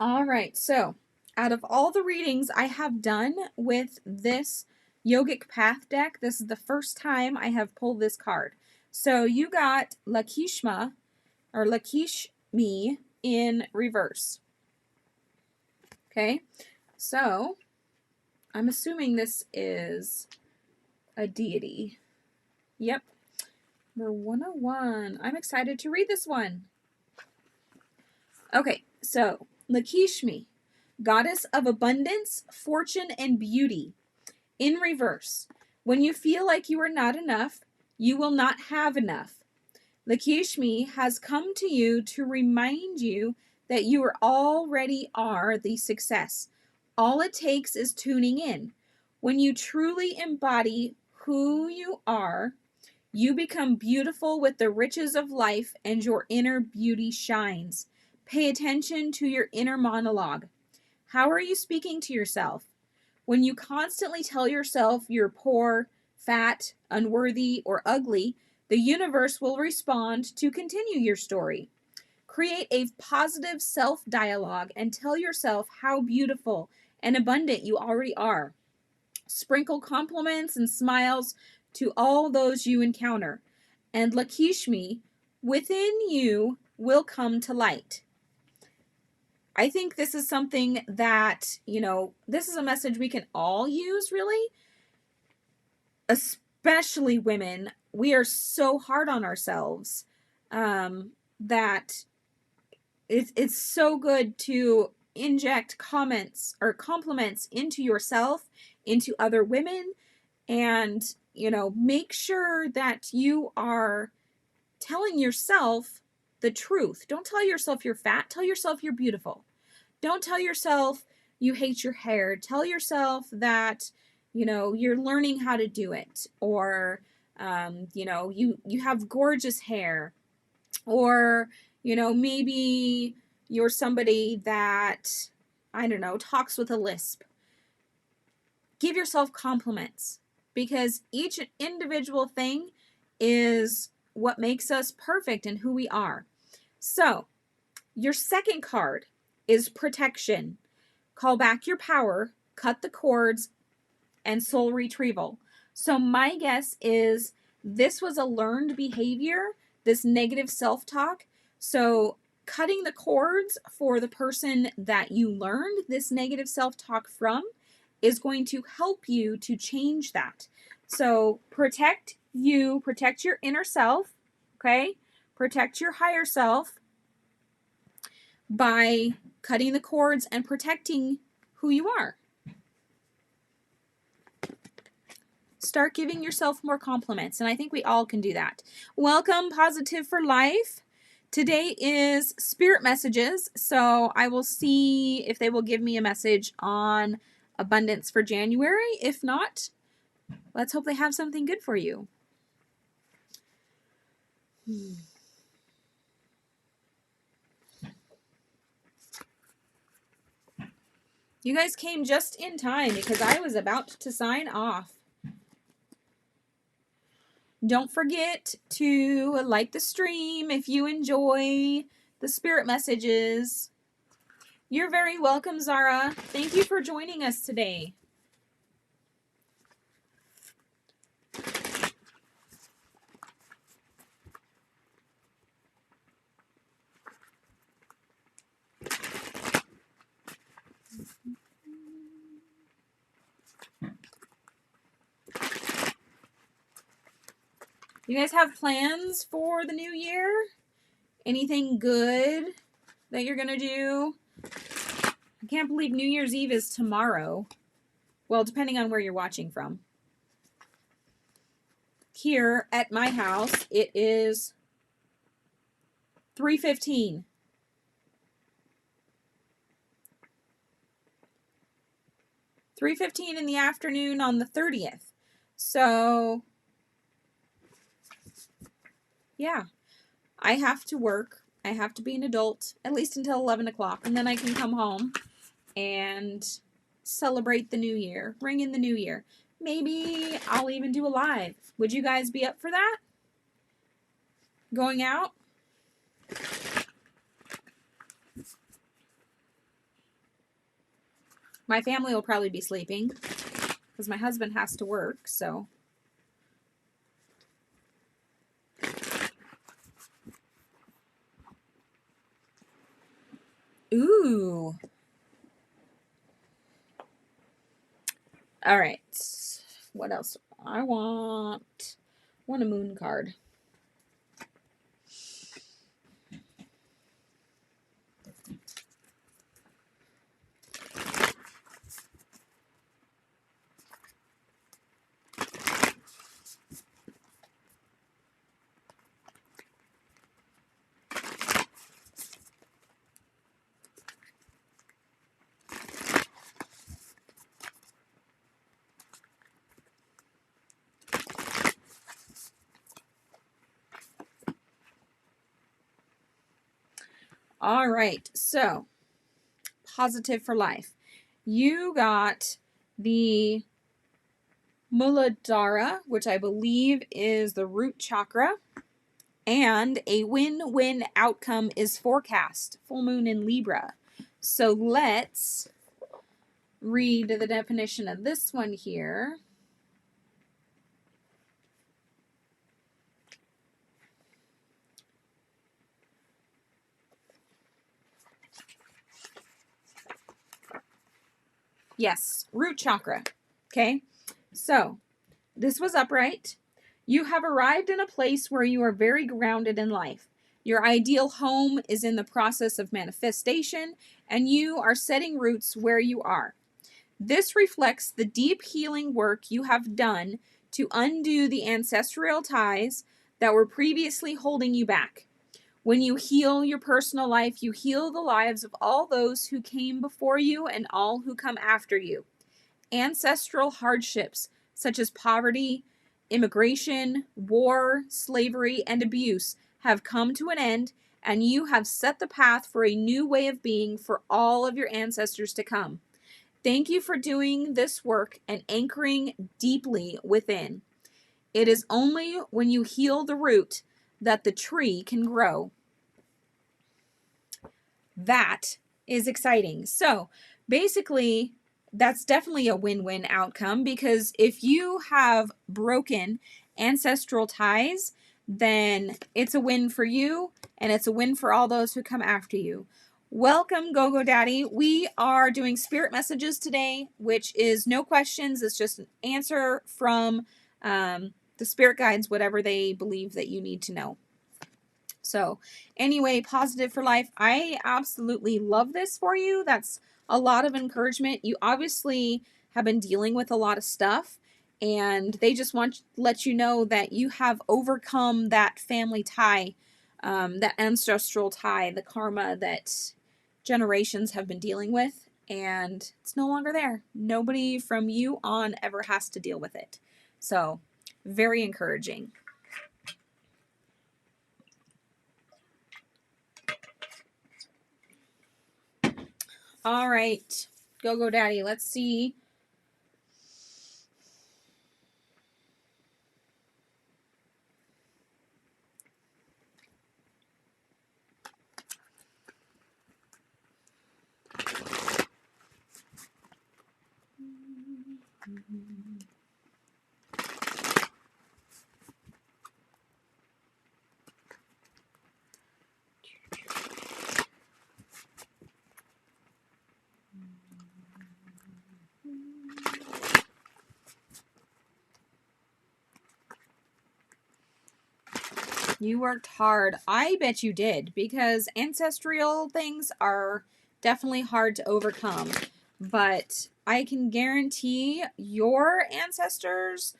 All right, so out of all the readings I have done with this Yogic Path deck, this is the first time I have pulled this card. So you got Lakshmi or Lakshmi in reverse. Okay, so I'm assuming this is a deity. Yep, number 101. I'm excited to read this one. Okay, so Lakshmi, goddess of abundance, fortune, and beauty. In reverse, when you feel like you are not enough, you will not have enough. Lakshmi has come to you to remind you that you already are the success. All it takes is tuning in. When you truly embody who you are, you become beautiful with the riches of life and your inner beauty shines. Pay attention to your inner monologue. How are you speaking to yourself? When you constantly tell yourself you're poor, fat, unworthy, or ugly, the universe will respond to continue your story. Create a positive self-dialogue and tell yourself how beautiful and abundant you already are. Sprinkle compliments and smiles to all those you encounter, and Lakshmi within you will come to light. I think this is something that, this is a message we can all use, really. Especially women. We are so hard on ourselves that it's so good to inject comments or compliments into yourself, into other women, and, make sure that you are telling yourself the truth. Don't tell yourself you're fat. Tell yourself you're beautiful. Don't tell yourself you hate your hair. Tell yourself that, you're learning how to do it, or, you have gorgeous hair, or, maybe you're somebody that, I don't know, talks with a lisp. Give yourself compliments, because each individual thing is what makes us perfect and who we are. So, your second card is protection. Call back your power, cut the cords, and soul retrieval. So my guess is this was a learned behavior, this negative self-talk. So cutting the cords for the person that you learned this negative self-talk from is going to help you to change that. So protect you, protect your inner self, okay? Protect your higher self by cutting the cords and protecting who you are. Start giving yourself more compliments, and I think we all can do that. Welcome, Positive for Life. Today is Spirit Messages, so I will see if they will give me a message on abundance for January. If not, let's hope they have something good for you. You guys came just in time because I was about to sign off. Don't forget to like the stream if you enjoy the spirit messages. You're very welcome, Zara. Thank you for joining us today. You guys have plans for the new year? Anything good that you're going to do? I can't believe New Year's Eve is tomorrow. Well, depending on where you're watching from. Here at my house, it is 3:15. $3:15 in the afternoon on the 30th. So, yeah, I have to work. I have to be an adult at least until 11 o'clock, and then I can come home and celebrate the new year, ring in the new year. Maybe I'll even do a live. Would you guys be up for that? Going out? My family will probably be sleeping because my husband has to work, so. Ooh. All right. What else? I want a moon card. All right, so positive for life. You got the Muladhara, which I believe is the root chakra, and a win-win outcome is forecast. Full moon in Libra. So let's read the definition of this one here. Yes, root chakra. Okay, so this was upright. You have arrived in a place where you are very grounded in life. Your ideal home is in the process of manifestation, and you are setting roots where you are. This reflects the deep healing work you have done to undo the ancestral ties that were previously holding you back. When you heal your personal life, you heal the lives of all those who came before you and all who come after you. Ancestral hardships such as poverty, immigration, war, slavery, and abuse have come to an end, and you have set the path for a new way of being for all of your ancestors to come. Thank you for doing this work and anchoring deeply within. It is only when you heal the root that the tree can grow. That is exciting. So basically, that's definitely a win-win outcome, because if you have broken ancestral ties, then it's a win for you and it's a win for all those who come after you. Welcome, Go-Go Daddy. We are doing spirit messages today, which is no questions. It's just an answer from the spirit guides, whatever they believe that you need to know. So anyway, positive for life. I absolutely love this for you. That's a lot of encouragement. You obviously have been dealing with a lot of stuff, and they just want to let you know that you have overcome that family tie, that ancestral tie, the karma that generations have been dealing with, and it's no longer there. Nobody from you on ever has to deal with it. So very encouraging. All right. Go Daddy. Let's see. You worked hard. I bet you did, because ancestral things are definitely hard to overcome. But I can guarantee your ancestors,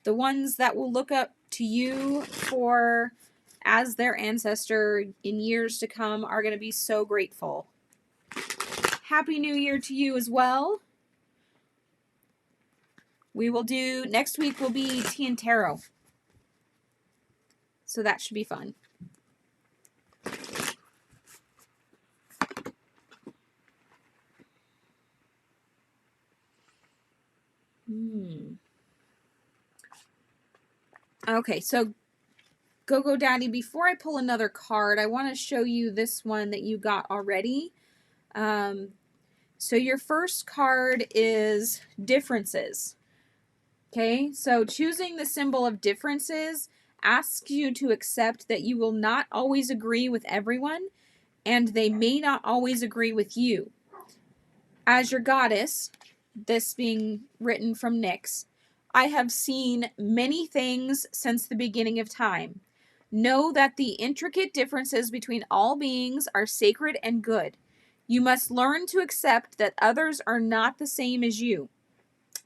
the ones that will look up to you for as their ancestor in years to come, are going to be so grateful. Happy New Year to you as well. We will do, next week will be tea and tarot. So that should be fun. Okay, so Go Daddy, before I pull another card, I want to show you this one that you got already. So your first card is differences. Okay, so choosing the symbol of differences asks you to accept that you will not always agree with everyone, and they may not always agree with you. As your goddess, this being written from Nyx, I have seen many things since the beginning of time. Know that the intricate differences between all beings are sacred and good. You must learn to accept that others are not the same as you.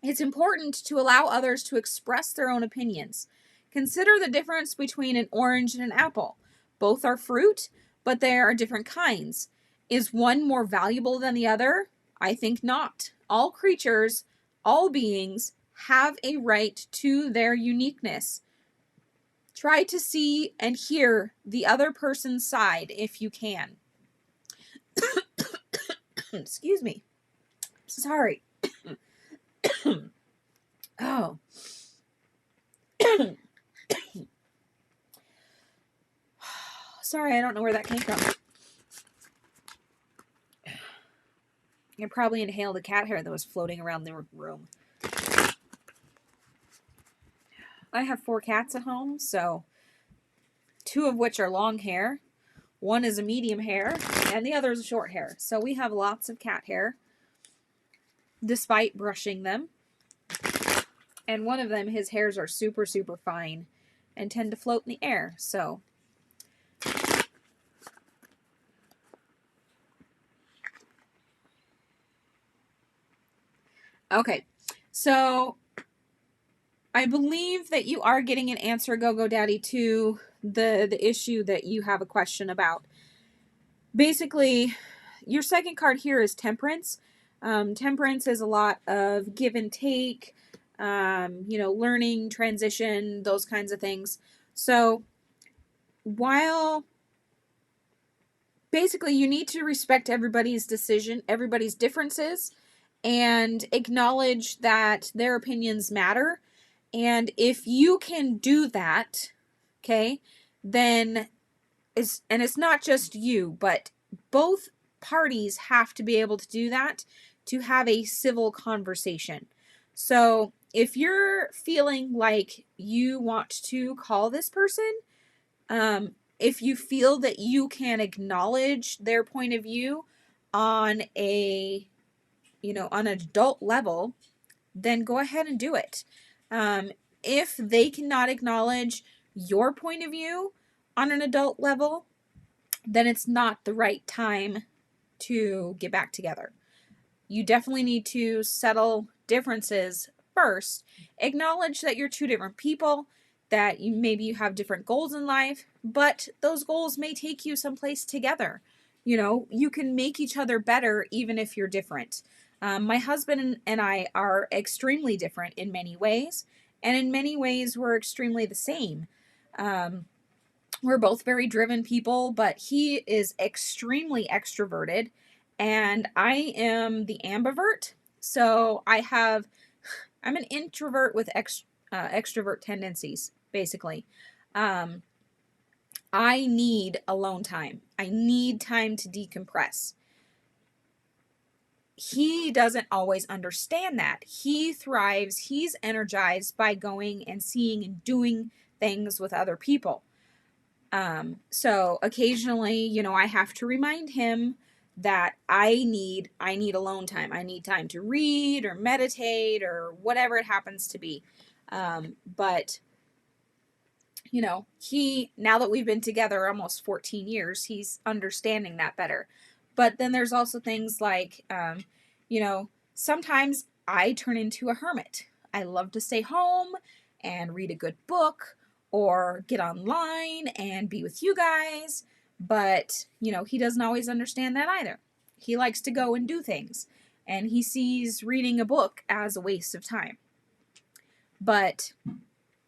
It's important to allow others to express their own opinions. Consider the difference between an orange and an apple. Both are fruit, but they are different kinds. Is one more valuable than the other? I think not. All creatures, all beings, have a right to their uniqueness. Try to see and hear the other person's side if you can. Excuse me. Sorry. Oh. Sorry, I don't know where that came from. I probably inhaled a cat hair that was floating around the room. I have 4 cats at home, so 2 of which are long hair. 1 is a medium hair, and the other is a short hair. So we have lots of cat hair, despite brushing them. And one of them, his hairs are super, super fine and tend to float in the air. So okay, so I believe that you are getting an answer, Go Daddy, to the issue that you have a question about. Basically, your second card here is Temperance. Temperance is a lot of give and take, learning, transition, those kinds of things. So while basically you need to respect everybody's decision, everybody's differences, and acknowledge that their opinions matter. And if you can do that, okay, then it's not just you, but both parties have to be able to do that to have a civil conversation. So if you're feeling like you want to call this person, if you feel that you can acknowledge their point of view on on an adult level, then go ahead and do it. If they cannot acknowledge your point of view on an adult level, then it's not the right time to get back together. You definitely need to settle differences first. Acknowledge that you're 2 different people, that maybe you have different goals in life, but those goals may take you someplace together. You can make each other better even if you're different. My husband and I are extremely different in many ways, and in many ways we're extremely the same. We're both very driven people, but he is extremely extroverted, and I am the ambivert. So I'm an introvert with extrovert tendencies, basically. Um, I need alone time. I need time to decompress. He doesn't always understand that. He thrives, he's energized by going and seeing and doing things with other people. So occasionally, I have to remind him that I need alone time. I need time to read or meditate or whatever it happens to be. But now that we've been together almost 14 years, he's understanding that better. But then there's also things like, sometimes I turn into a hermit. I love to stay home and read a good book or get online and be with you guys. But, he doesn't always understand that either. He likes to go and do things, and he sees reading a book as a waste of time. But,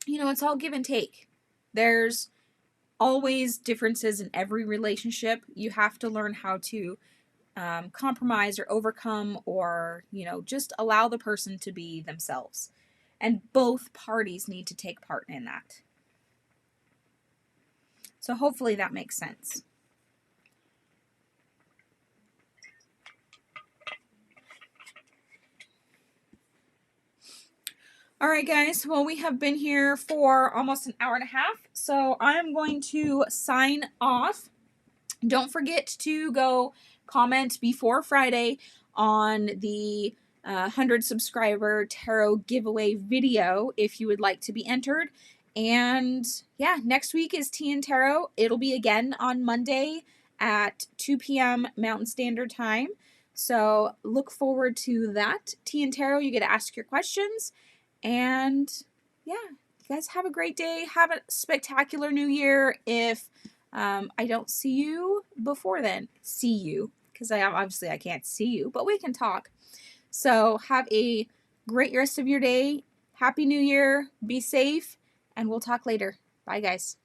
it's all give and take. There's always differences in every relationship. You have to learn how to compromise or overcome, or just allow the person to be themselves, and both parties need to take part in that. So hopefully that makes sense. All right, guys. Well, we have been here for almost an hour and a half, so I'm going to sign off. Don't forget to go comment before Friday on the 100 subscriber tarot giveaway video if you would like to be entered. And yeah, next week is Tea and Tarot. It'll be again on Monday at 2 p.m. Mountain Standard Time. So look forward to that. Tea and Tarot, you get to ask your questions. And yeah, you guys have a great day. Have a spectacular new year. If I don't see you before then, because I can't see you, but we can talk. So have a great rest of your day. Happy New Year. Be safe, and we'll talk later. Bye, guys.